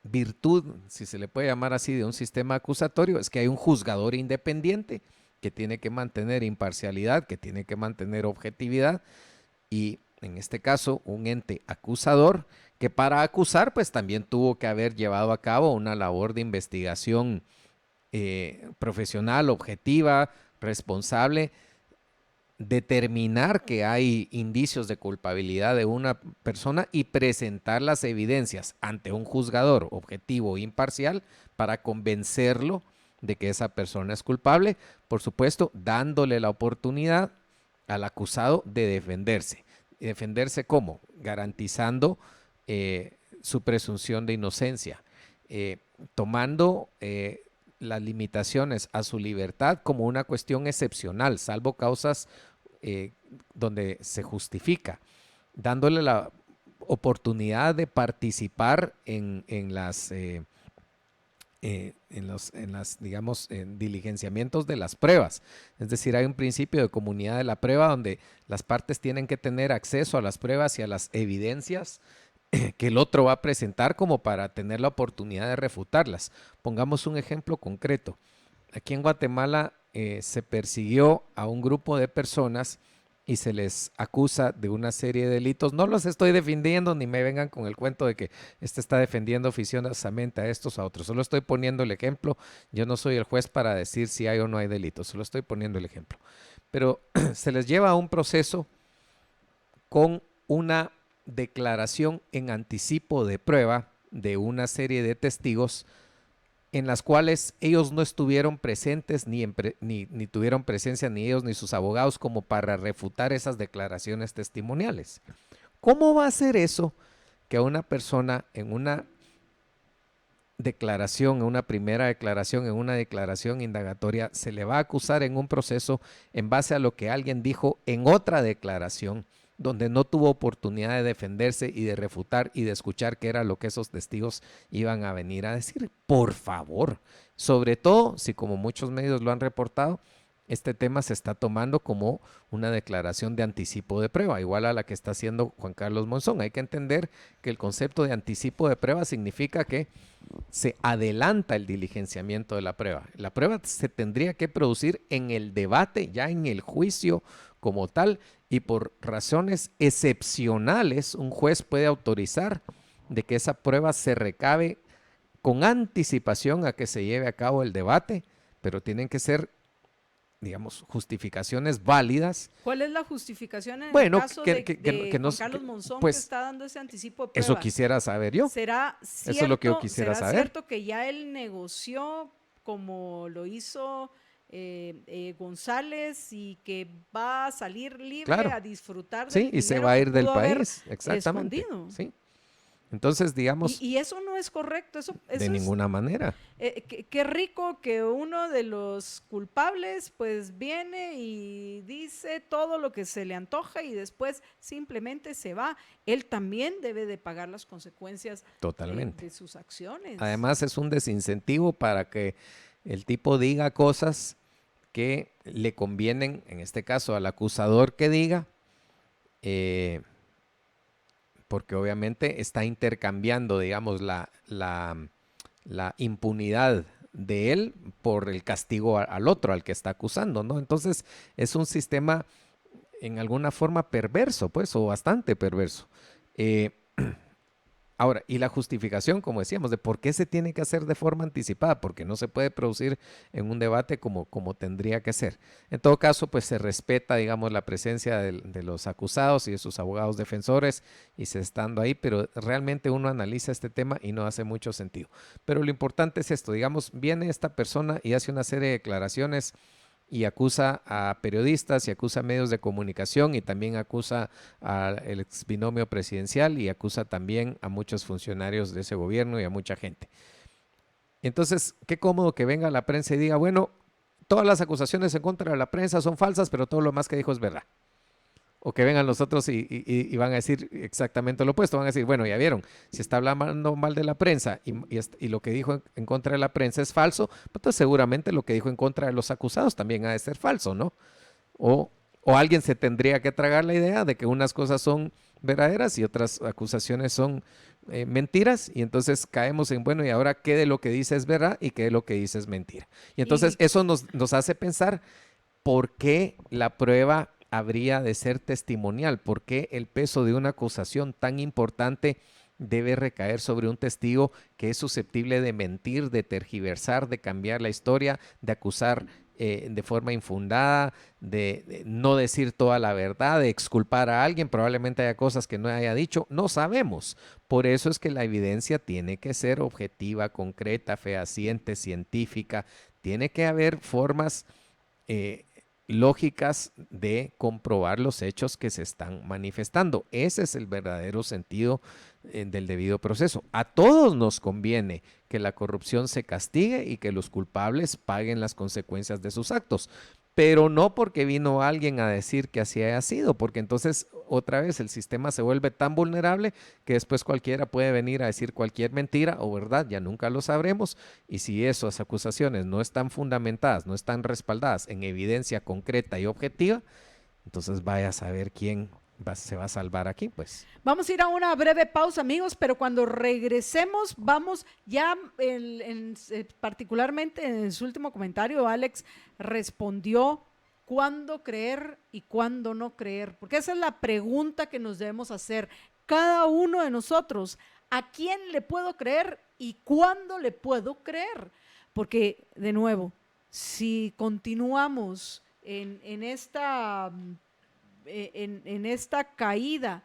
virtud, si se le puede llamar así, de un sistema acusatorio es que hay un juzgador independiente que tiene que mantener imparcialidad, que tiene que mantener objetividad y en este caso un ente acusador que para acusar pues también tuvo que haber llevado a cabo una labor de investigación profesional, objetiva, responsable, determinar que hay indicios de culpabilidad de una persona y presentar las evidencias ante un juzgador objetivo e imparcial para convencerlo de que esa persona es culpable, por supuesto, dándole la oportunidad al acusado de defenderse. ¿Y defenderse cómo? Garantizando su presunción de inocencia, tomando las limitaciones a su libertad como una cuestión excepcional, salvo causas donde se justifica, dándole la oportunidad de participar en las digamos, diligenciamientos de las pruebas. Es decir, hay un principio de comunidad de la prueba donde las partes tienen que tener acceso a las pruebas y a las evidencias que el otro va a presentar como para tener la oportunidad de refutarlas. Pongamos un ejemplo concreto. Aquí en Guatemala se persiguió a un grupo de personas y se les acusa de una serie de delitos. No los estoy defendiendo ni me vengan con el cuento de que este está defendiendo oficiosamente a estos o a otros. Solo estoy poniendo el ejemplo. Yo no soy el juez para decir si hay o no hay delitos. Solo estoy poniendo el ejemplo. Pero se les lleva a un proceso con una declaración en anticipo de prueba de una serie de testigos en las cuales ellos no estuvieron presentes ni tuvieron presencia ni ellos ni sus abogados como para refutar esas declaraciones testimoniales. ¿Cómo va a ser eso que a una persona en una declaración, en una primera declaración, en una declaración indagatoria, se le va a acusar en un proceso en base a lo que alguien dijo en otra declaración, donde no tuvo oportunidad de defenderse y de refutar y de escuchar qué era lo que esos testigos iban a venir a decir? Por favor, sobre todo si, como muchos medios lo han reportado, este tema se está tomando como una declaración de anticipo de prueba, igual a la que está haciendo Juan Carlos Monzón. Hay que entender que el concepto de anticipo de prueba significa que se adelanta el diligenciamiento de la prueba. La prueba se tendría que producir en el debate, ya en el juicio como tal, y por razones excepcionales un juez puede autorizar de que esa prueba se recabe con anticipación a que se lleve a cabo el debate, pero tienen que ser, digamos, justificaciones válidas. ¿Cuál es la justificación en el caso que de no, Juan Carlos Monzón, pues, que está dando ese anticipo de prueba? Eso quisiera saber yo. ¿Será cierto, eso es lo que yo quisiera saber. ¿Será cierto que ya él negoció como lo hizo González y que va a salir libre a disfrutar del y se va a ir del país? Exactamente. Escondido. Sí. Entonces, digamos... Y eso no es correcto. Eso de ninguna manera. Qué rico que uno de los culpables pues viene y dice todo lo que se le antoja y después simplemente se va. Él también debe de pagar las consecuencias totalmente de sus acciones. Además, es un desincentivo para que el tipo diga cosas que le convienen, en este caso al acusador que diga, porque obviamente está intercambiando, digamos, la impunidad de él por el castigo al otro, al que está acusando, ¿no? Entonces es un sistema en alguna forma perverso, pues, o bastante perverso. Ahora, y la justificación, como decíamos, de por qué se tiene que hacer de forma anticipada, porque no se puede producir en un debate como tendría que ser. En todo caso, pues se respeta, digamos, la presencia de los acusados y de sus abogados defensores y se estando ahí, pero realmente uno analiza este tema y no hace mucho sentido. Pero lo importante es esto, digamos, viene esta persona y hace una serie de declaraciones y acusa a periodistas y acusa a medios de comunicación y también acusa al ex binomio presidencial y acusa también a muchos funcionarios de ese gobierno y a mucha gente. Entonces, qué cómodo que venga la prensa y diga, bueno, todas las acusaciones en contra de la prensa son falsas, pero todo lo más que dijo es verdad. O que vengan los otros y van a decir exactamente lo opuesto. Van a decir, bueno, ya vieron, si está hablando mal de la prensa y lo que dijo en contra de la prensa es falso, pues seguramente lo que dijo en contra de los acusados también ha de ser falso, ¿no? O alguien se tendría que tragar la idea de que unas cosas son verdaderas y otras acusaciones son mentiras, y entonces caemos en, bueno, y ahora qué de lo que dice es verdad y qué de lo que dice es mentira. Y entonces eso nos hace pensar por qué la prueba habría de ser testimonial, por qué el peso de una acusación tan importante debe recaer sobre un testigo que es susceptible de mentir, de tergiversar, de cambiar la historia, de acusar de forma infundada, de no decir toda la verdad, de exculpar a alguien, probablemente haya cosas que no haya dicho, no sabemos. Por eso es que la evidencia tiene que ser objetiva, concreta, fehaciente, científica, tiene que haber formas lógicas de comprobar los hechos que se están manifestando. Ese es el verdadero sentido del debido proceso. A todos nos conviene que la corrupción se castigue y que los culpables paguen las consecuencias de sus actos, pero no porque vino alguien a decir que así haya sido, porque entonces otra vez el sistema se vuelve tan vulnerable que después cualquiera puede venir a decir cualquier mentira o verdad, ya nunca lo sabremos, y si esas acusaciones no están fundamentadas, no están respaldadas en evidencia concreta y objetiva, entonces vaya a saber quién se va a salvar aquí, pues. Vamos a ir a una breve pausa, amigos, pero cuando regresemos vamos ya, particularmente en su último comentario, Alex respondió cuándo creer y cuándo no creer, porque esa es la pregunta que nos debemos hacer cada uno de nosotros. ¿A quién le puedo creer y cuándo le puedo creer? Porque, de nuevo, si continuamos en esta caída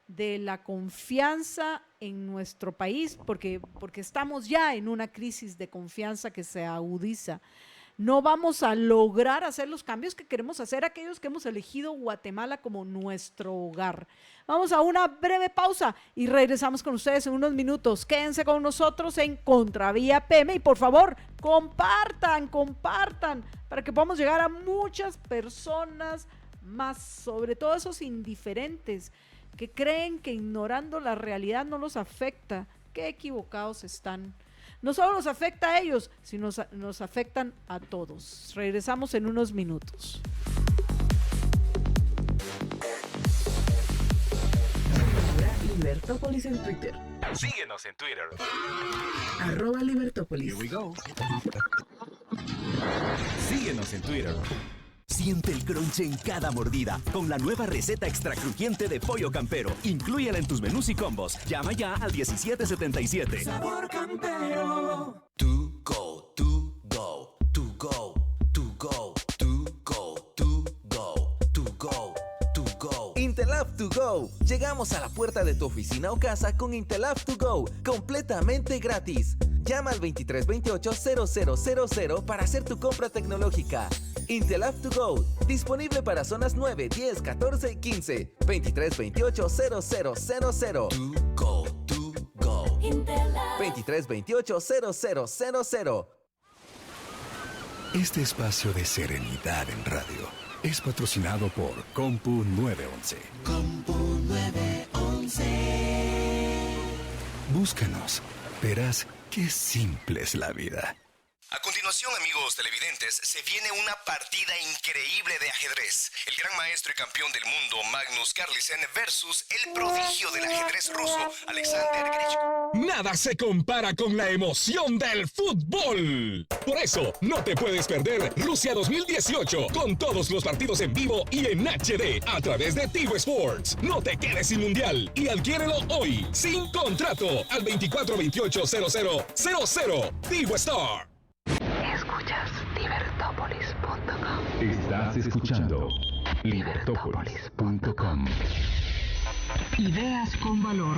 de la confianza en nuestro país, porque estamos ya en una crisis de confianza que se agudiza, no vamos a lograr hacer los cambios que queremos hacer aquellos que hemos elegido Guatemala como nuestro hogar. Vamos a una breve pausa y regresamos con ustedes en unos minutos. Quédense con nosotros en Contravía PM y por favor, compartan para que podamos llegar a muchas personas más, sobre todo esos indiferentes que creen que ignorando la realidad no los afecta. Qué equivocados están. No solo los afecta a ellos, sino nos afectan a todos. Regresamos en unos minutos. Libertópolis en Twitter. Síguenos en Twitter. @Libertópolis. Here we go. Síguenos en Twitter. Siente el crunch en cada mordida con la nueva receta extra crujiente de Pollo Campero. Inclúyela en tus menús y combos. Llama ya al 1777. Sabor Campero. To go, to go, to go, to go, to go, to go, to go, to go. Intelab to go. Llegamos a la puerta de tu oficina o casa con Intelab to go, completamente gratis. Llama al 2328-0000 para hacer tu compra tecnológica. Intelab to go, disponible para zonas 9, 10, 14 y 15. 2328-0000. To go, to go. 2328-0000. Este espacio de serenidad en radio es patrocinado por Compu 911. Compu 911. Búscanos, verás qué simple es la vida. A continuación, amigos televidentes, se viene una partida increíble de ajedrez. El gran maestro y campeón del mundo, Magnus Carlsen, versus el prodigio del ajedrez ruso, Alexander Grishko. Nada se compara con la emoción del fútbol. Por eso, no te puedes perder Rusia 2018 con todos los partidos en vivo y en HD a través de Tigo Sports. No te quedes sin mundial y adquiérelo hoy, sin contrato, al 2428-0000. Tigo Star. Escuchas libertopolis.com. Estás escuchando libertopolis.com. Ideas con valor.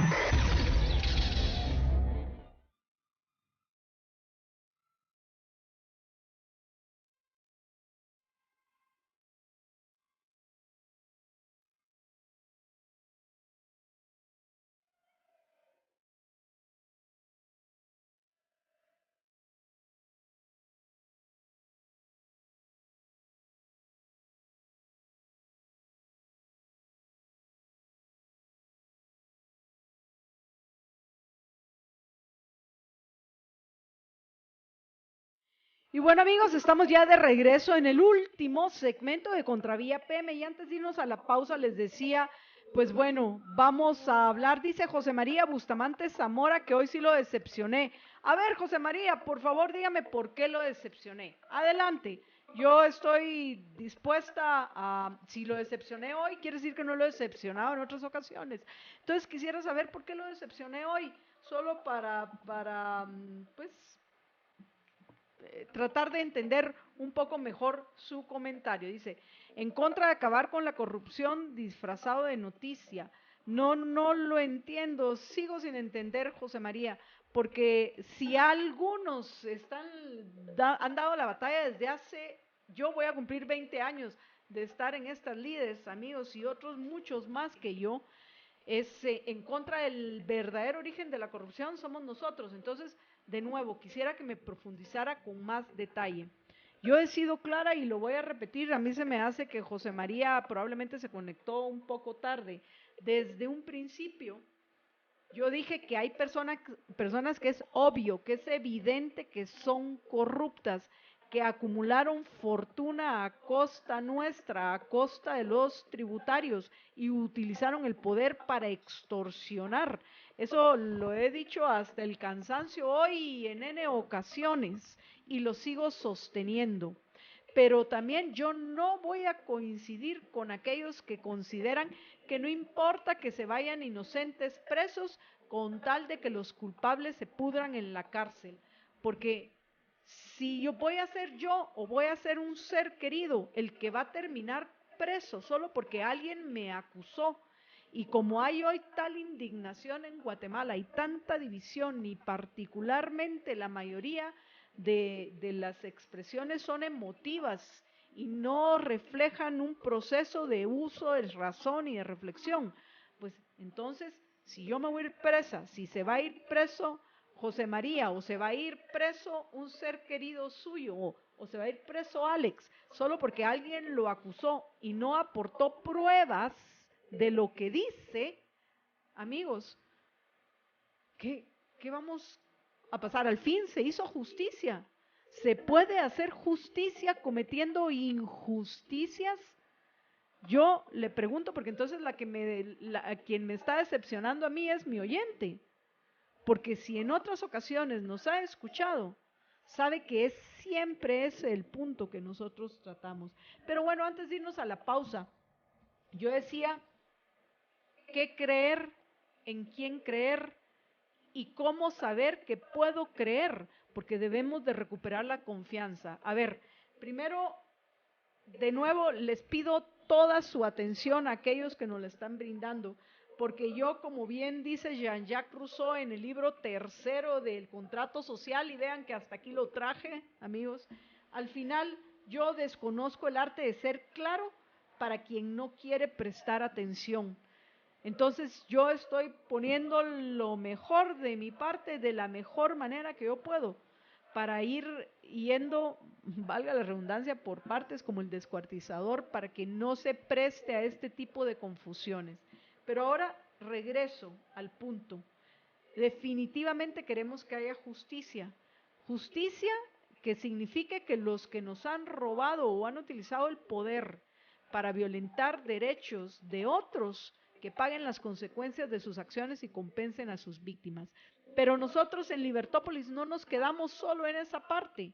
Y bueno amigos, estamos ya de regreso en el último segmento de Contravía PM y antes de irnos a la pausa les decía, pues bueno, vamos a hablar, dice José María Bustamante Zamora, que hoy sí lo decepcioné. A ver, José María, por favor dígame por qué lo decepcioné. Adelante, yo estoy dispuesta a, si lo decepcioné hoy, quiere decir que no lo he decepcionado en otras ocasiones. Entonces quisiera saber por qué lo decepcioné hoy, solo para pues tratar de entender un poco mejor su comentario. Dice, en contra de acabar con la corrupción disfrazado de noticia. No lo entiendo, sigo sin entender, José María, porque si algunos han dado la batalla desde hace, yo voy a cumplir 20 años de estar en estas lides, amigos, y otros muchos más que yo, en contra del verdadero origen de la corrupción somos nosotros. Entonces, de nuevo, quisiera que me profundizara con más detalle. Yo he sido clara y lo voy a repetir, a mí se me hace que José María probablemente se conectó un poco tarde. Desde un principio, yo dije que hay personas que es obvio, que es evidente que son corruptas, que acumularon fortuna a costa nuestra, a costa de los tributarios y utilizaron el poder para extorsionar. Eso lo he dicho hasta el cansancio hoy en N ocasiones y lo sigo sosteniendo. Pero también yo no voy a coincidir con aquellos que consideran que no importa que se vayan inocentes presos con tal de que los culpables se pudran en la cárcel, porque si yo voy a ser yo o voy a ser un ser querido el que va a terminar preso solo porque alguien me acusó, y como hay hoy tal indignación en Guatemala y tanta división, y particularmente la mayoría de las expresiones son emotivas y no reflejan un proceso de uso de razón y de reflexión, pues entonces si yo me voy a ir presa, si se va a ir preso José María, o se va a ir preso un ser querido suyo, o se va a ir preso Alex, solo porque alguien lo acusó y no aportó pruebas de lo que dice, amigos, ¿qué vamos a pasar? Al fin se hizo justicia. ¿Se puede hacer justicia cometiendo injusticias? Yo le pregunto, porque entonces quien me está decepcionando a mí es mi oyente. Porque si en otras ocasiones nos ha escuchado, sabe que siempre es el punto que nosotros tratamos. Pero bueno, antes de irnos a la pausa, yo decía qué creer, en quién creer y cómo saber que puedo creer, porque debemos de recuperar la confianza. A ver, primero, de nuevo, les pido toda su atención a aquellos que nos la están brindando, porque yo, como bien dice Jean-Jacques Rousseau en el libro tercero del contrato social, y vean que hasta aquí lo traje, amigos, al final yo desconozco el arte de ser claro para quien no quiere prestar atención. Entonces yo estoy poniendo lo mejor de mi parte de la mejor manera que yo puedo para ir yendo, valga la redundancia, por partes como el descuartizador para que no se preste a este tipo de confusiones. Pero ahora regreso al punto. Definitivamente queremos que haya justicia. Justicia que signifique que los que nos han robado o han utilizado el poder para violentar derechos de otros, que paguen las consecuencias de sus acciones y compensen a sus víctimas. Pero nosotros en Libertópolis no nos quedamos solo en esa parte.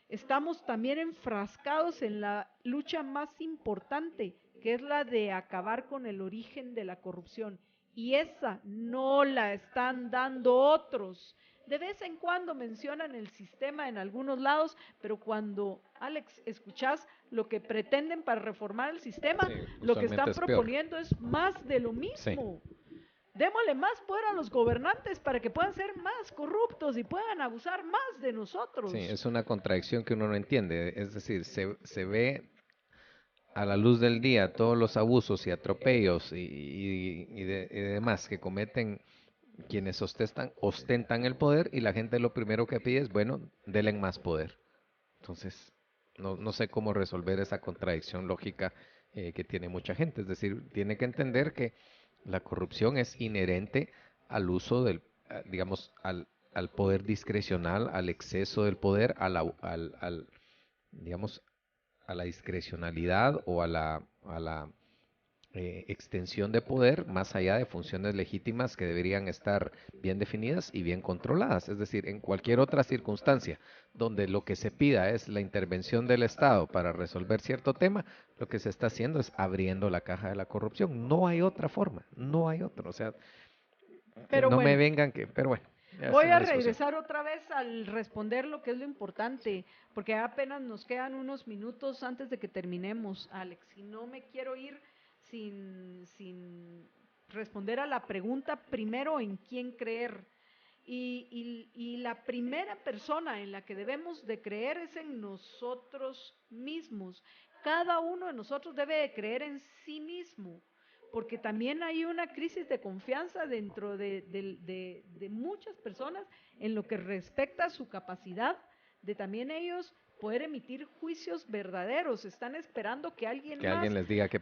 Estamos también enfrascados en la lucha más importante, que es la de acabar con el origen de la corrupción. Y esa no la están dando otros. De vez en cuando mencionan el sistema en algunos lados, pero cuando, Alex, escuchás lo que pretenden para reformar el sistema, lo que están proponiendo es más de lo mismo. Démosle más poder a los gobernantes para que puedan ser más corruptos y puedan abusar más de nosotros. Sí, es una contradicción que uno no entiende. Es decir, se ve a la luz del día todos los abusos y atropellos y demás que cometen quienes ostentan el poder, y la gente lo primero que pide es, bueno, denle más poder. Entonces, no sé cómo resolver esa contradicción lógica que tiene mucha gente. Es decir, tiene que entender que la corrupción es inherente al uso del, digamos, al poder discrecional, al exceso del poder, digamos, a la discrecionalidad o a la extensión de poder más allá de funciones legítimas que deberían estar bien definidas y bien controladas. Es decir, en cualquier otra circunstancia donde lo que se pida es la intervención del Estado para resolver cierto tema, lo que se está haciendo es abriendo la caja de la corrupción. No hay otra forma, no hay otra. O sea, pero no bueno, me vengan que, pero bueno. Voy a regresar otra vez al responder lo que es lo importante, porque apenas nos quedan unos minutos antes de que terminemos, Alex, y no me quiero ir sin responder a la pregunta primero en quién creer. Y la primera persona en la que debemos de creer es en nosotros mismos. Cada uno de nosotros debe de creer en sí mismo, porque también hay una crisis de confianza dentro de muchas personas en lo que respecta a su capacidad de también ellos poder emitir juicios verdaderos. Están esperando que alguien les diga qué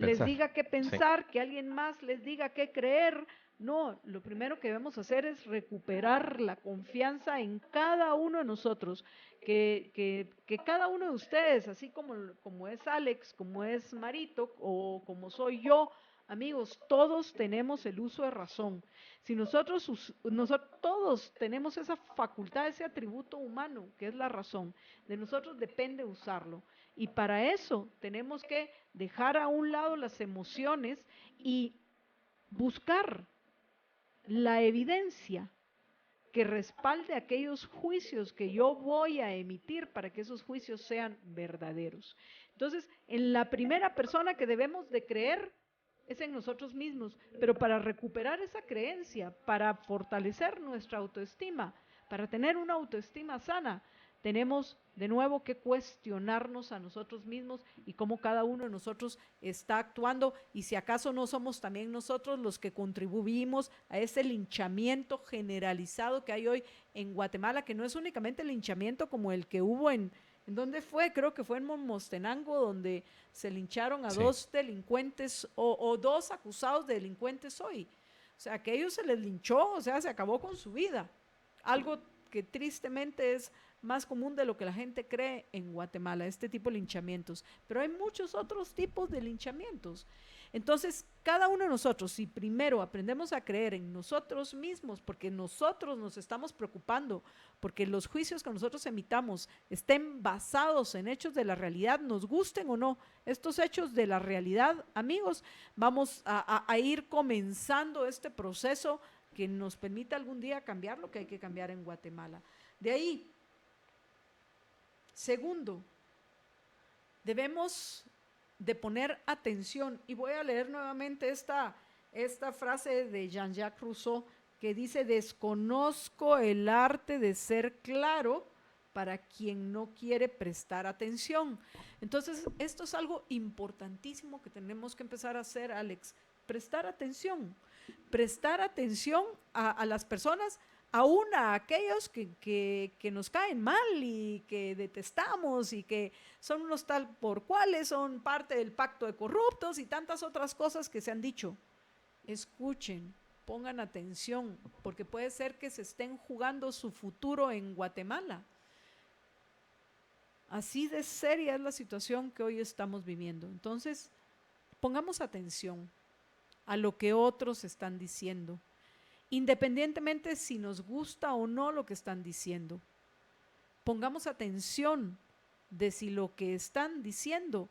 pensar, sí, que alguien más les diga qué creer. No, lo primero que debemos hacer es recuperar la confianza en cada uno de nosotros, que cada uno de ustedes, así como es Alex, como es Marito o como soy yo, amigos, todos tenemos el uso de razón. Si nosotros todos tenemos esa facultad, ese atributo humano que es la razón, de nosotros depende usarlo. Y para eso tenemos que dejar a un lado las emociones y buscar la evidencia que respalde aquellos juicios que yo voy a emitir para que esos juicios sean verdaderos. Entonces, en la primera persona que debemos de creer es en nosotros mismos, pero para recuperar esa creencia, para fortalecer nuestra autoestima, para tener una autoestima sana, tenemos de nuevo que cuestionarnos a nosotros mismos y cómo cada uno de nosotros está actuando, y si acaso no somos también nosotros los que contribuimos a ese linchamiento generalizado que hay hoy en Guatemala, que no es únicamente el linchamiento como el que hubo ¿en dónde fue? Creo que fue en Momostenango, donde se lincharon a dos delincuentes o dos acusados de delincuentes hoy. O sea, que a ellos se les linchó, o sea, se acabó con su vida. Algo que tristemente es más común de lo que la gente cree en Guatemala, este tipo de linchamientos. Pero hay muchos otros tipos de linchamientos. Entonces, cada uno de nosotros, si primero aprendemos a creer en nosotros mismos, porque nosotros nos estamos preocupando, porque los juicios que nosotros emitamos estén basados en hechos de la realidad, nos gusten o no, estos hechos de la realidad, amigos, vamos a ir comenzando este proceso que nos permita algún día cambiar lo que hay que cambiar en Guatemala. De ahí, segundo, debemos de poner atención, y voy a leer nuevamente esta frase de Jean-Jacques Rousseau que dice: desconozco el arte de ser claro para quien no quiere prestar atención. Entonces, esto es algo importantísimo que tenemos que empezar a hacer, Alex, prestar atención a las personas, aún a aquellos que nos caen mal y que detestamos y que son unos tal por cuales, son parte del pacto de corruptos y tantas otras cosas que se han dicho. Escuchen, pongan atención, porque puede ser que se estén jugando su futuro en Guatemala. Así de seria es la situación que hoy estamos viviendo. Entonces, pongamos atención a lo que otros están diciendo, independientemente si nos gusta o no lo que están diciendo. Pongamos atención de si lo que están diciendo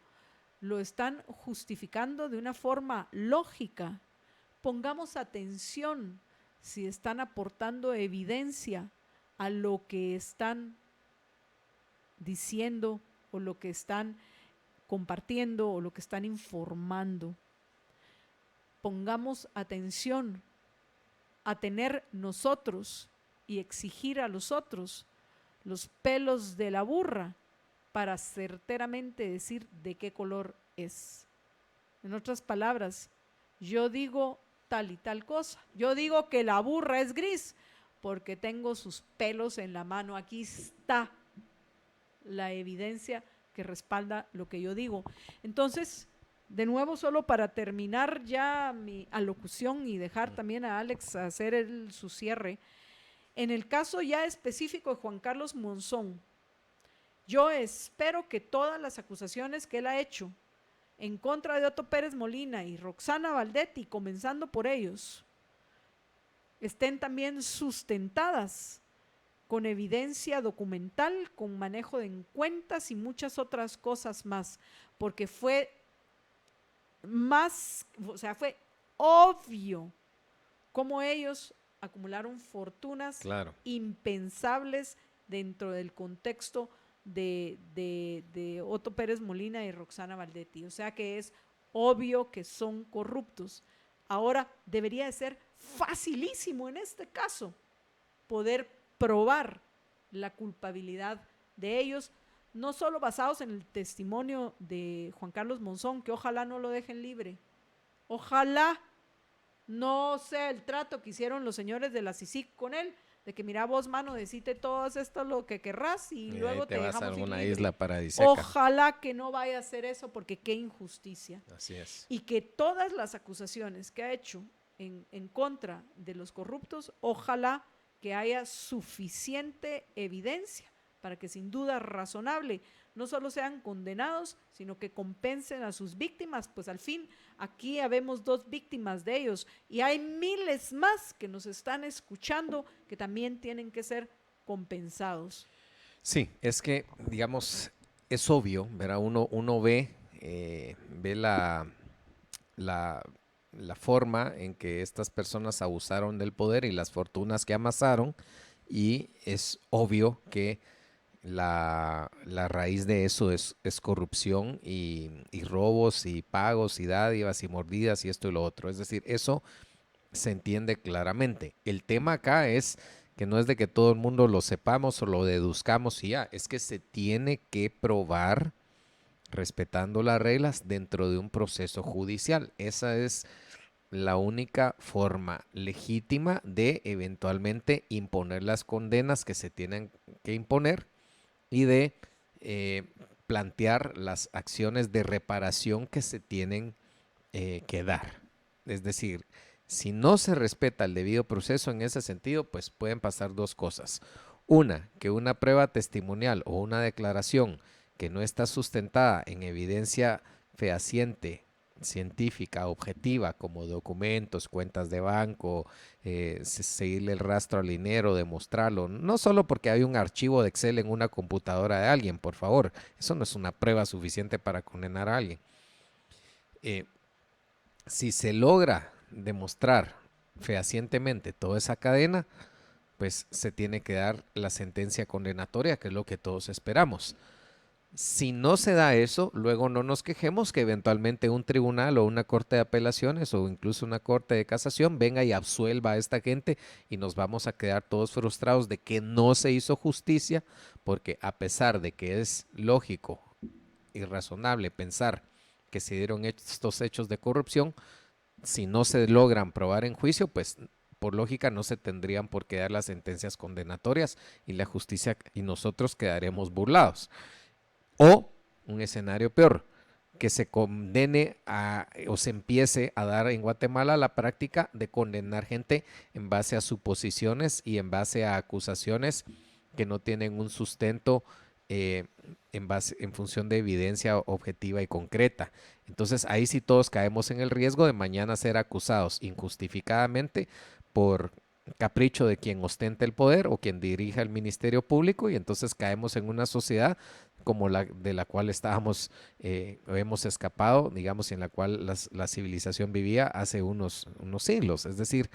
lo están justificando de una forma lógica. Pongamos atención si están aportando evidencia a lo que están diciendo o lo que están compartiendo o lo que están informando. Pongamos atención a tener nosotros y exigir a los otros los pelos de la burra para certeramente decir de qué color es. En otras palabras, yo digo tal y tal cosa. Yo digo que la burra es gris porque tengo sus pelos en la mano. Aquí está la evidencia que respalda lo que yo digo. Entonces, de nuevo, solo para terminar ya mi alocución y dejar también a Alex hacer su cierre, en el caso ya específico de Juan Carlos Monzón, yo espero que todas las acusaciones que él ha hecho en contra de Otto Pérez Molina y Roxana Valdetti, comenzando por ellos, estén también sustentadas con evidencia documental, con manejo de cuentas y muchas otras cosas más, porque fue fue obvio cómo ellos acumularon fortunas impensables dentro del contexto de Otto Pérez Molina y Roxana Valdetti. O sea que es obvio que son corruptos. Ahora debería de ser facilísimo en este caso poder probar la culpabilidad de ellos, no solo basados en el testimonio de Juan Carlos Monzón, que ojalá no lo dejen libre, ojalá no sea el trato que hicieron los señores de la CICIG con él, de que mira vos, mano, decite todo esto lo que querrás y luego te vas a dejamos alguna libre. isla paradisíaca. Ojalá que no vaya a hacer eso, porque qué injusticia. Así es. Y que todas las acusaciones que ha hecho en contra de los corruptos, ojalá que haya suficiente evidencia para que sin duda razonable no solo sean condenados, sino que compensen a sus víctimas, pues al fin aquí habemos 2 víctimas de ellos y hay miles más que nos están escuchando que también tienen que ser compensados. Sí, es que, digamos, es obvio, ¿verdad? Uno ve la forma en que estas personas abusaron del poder y las fortunas que amasaron, y es obvio que la raíz de eso es corrupción y robos y pagos y dádivas y mordidas y esto y lo otro. Es decir, eso se entiende claramente. El tema acá es que no es de que todo el mundo lo sepamos o lo deduzcamos y ya, es que se tiene que probar respetando las reglas dentro de un proceso judicial. Esa es la única forma legítima de eventualmente imponer las condenas que se tienen que imponer y de plantear las acciones de reparación que se tienen que dar. Es decir, si no se respeta el debido proceso en ese sentido, pues pueden pasar 2 cosas. Una, que una prueba testimonial o una declaración que no está sustentada en evidencia fehaciente, científica, objetiva, como documentos, cuentas de banco, seguirle el rastro al dinero, demostrarlo, no solo porque hay un archivo de Excel en una computadora de alguien, por favor, eso no es una prueba suficiente para condenar a alguien. Si se logra demostrar fehacientemente toda esa cadena, pues se tiene que dar la sentencia condenatoria, que es lo que todos esperamos. Si no se da eso, luego no nos quejemos que eventualmente un tribunal o una corte de apelaciones o incluso una corte de casación venga y absuelva a esta gente y nos vamos a quedar todos frustrados de que no se hizo justicia, porque a pesar de que es lógico y razonable pensar que se dieron estos hechos de corrupción, si no se logran probar en juicio, pues por lógica no se tendrían por qué dar las sentencias condenatorias y la justicia y nosotros quedaremos burlados. O un escenario peor, que se condene o se empiece a dar en Guatemala la práctica de condenar gente en base a suposiciones y en base a acusaciones que no tienen un sustento en función de evidencia objetiva y concreta. Entonces ahí sí todos caemos en el riesgo de mañana ser acusados injustificadamente por capricho de quien ostenta el poder o quien dirija el Ministerio Público, y entonces caemos en una sociedad como la de la cual hemos escapado, digamos, y en la cual la civilización vivía hace unos siglos. Es decir,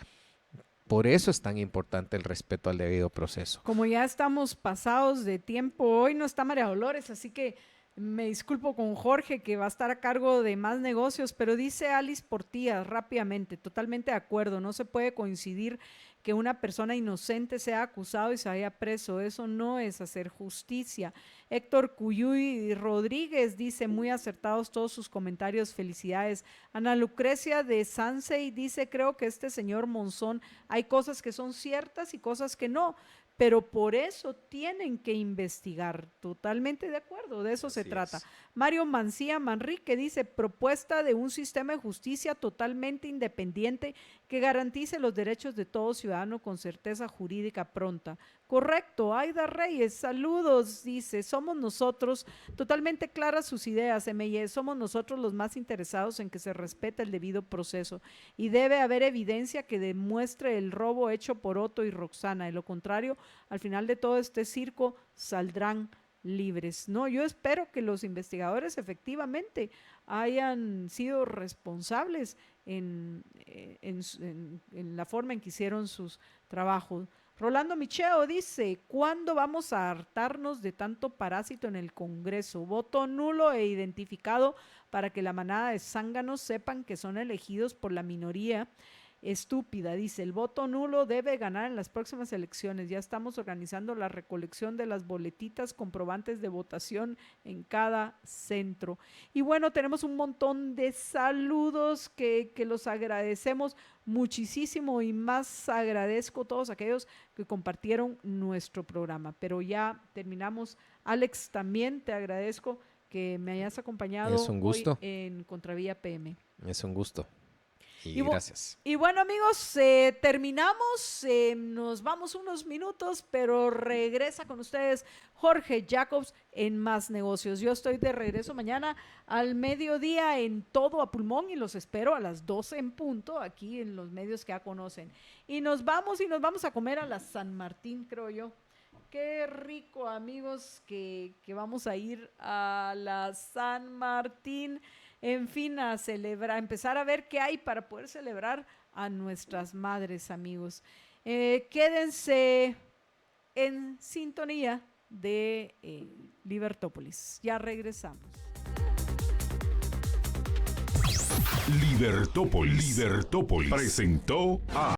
por eso es tan importante el respeto al debido proceso. Como ya estamos pasados de tiempo, hoy no está María Dolores, así que me disculpo con Jorge, que va a estar a cargo de Más Negocios, pero dice Alice Portillas rápidamente, totalmente de acuerdo, no se puede coincidir que una persona inocente sea acusado y se vaya preso, eso no es hacer justicia. Héctor Cuyuy Rodríguez dice, muy acertados todos sus comentarios, felicidades. Ana Lucrecia de Sansei dice, creo que este señor Monzón, hay cosas que son ciertas y cosas que no, pero por eso tienen que investigar. Totalmente de acuerdo, de eso se trata. Mario Mancía Manrique dice, propuesta de un sistema de justicia totalmente independiente que garantice los derechos de todo ciudadano con certeza jurídica pronta. Correcto. Aida Reyes, saludos, dice, somos nosotros, totalmente claras sus ideas, M&E, somos nosotros los más interesados en que se respete el debido proceso y debe haber evidencia que demuestre el robo hecho por Otto y Roxana, de lo contrario, al final de todo este circo saldrán libres. No, yo espero que los investigadores efectivamente hayan sido responsables en la forma en que hicieron sus trabajos. Rolando Micheo dice, ¿cuándo vamos a hartarnos de tanto parásito en el Congreso? Voto nulo e identificado para que la manada de zánganos sepan que son elegidos por la minoría estúpida. Dice, el voto nulo debe ganar en las próximas elecciones. Ya estamos organizando la recolección de las boletitas comprobantes de votación en cada centro. Y bueno, tenemos un montón de saludos que los agradecemos muchísimo, y más agradezco a todos aquellos que compartieron nuestro programa. Pero ya terminamos. Alex, también te agradezco que me hayas acompañado hoy en Contravía PM. Es un gusto. Y gracias. Y bueno, amigos, terminamos, nos vamos unos minutos, pero regresa con ustedes Jorge Jacobs en Más Negocios. Yo estoy de regreso mañana al mediodía en Todo a Pulmón y los espero a las 12 en punto aquí en los medios que ya conocen. Y nos vamos a comer a la San Martín, creo yo. Qué rico, amigos, que vamos a ir a la San Martín. En fin, a celebrar, empezar a ver qué hay para poder celebrar a nuestras madres, amigos. Quédense en sintonía de Libertópolis. Ya regresamos. Libertópolis presentó a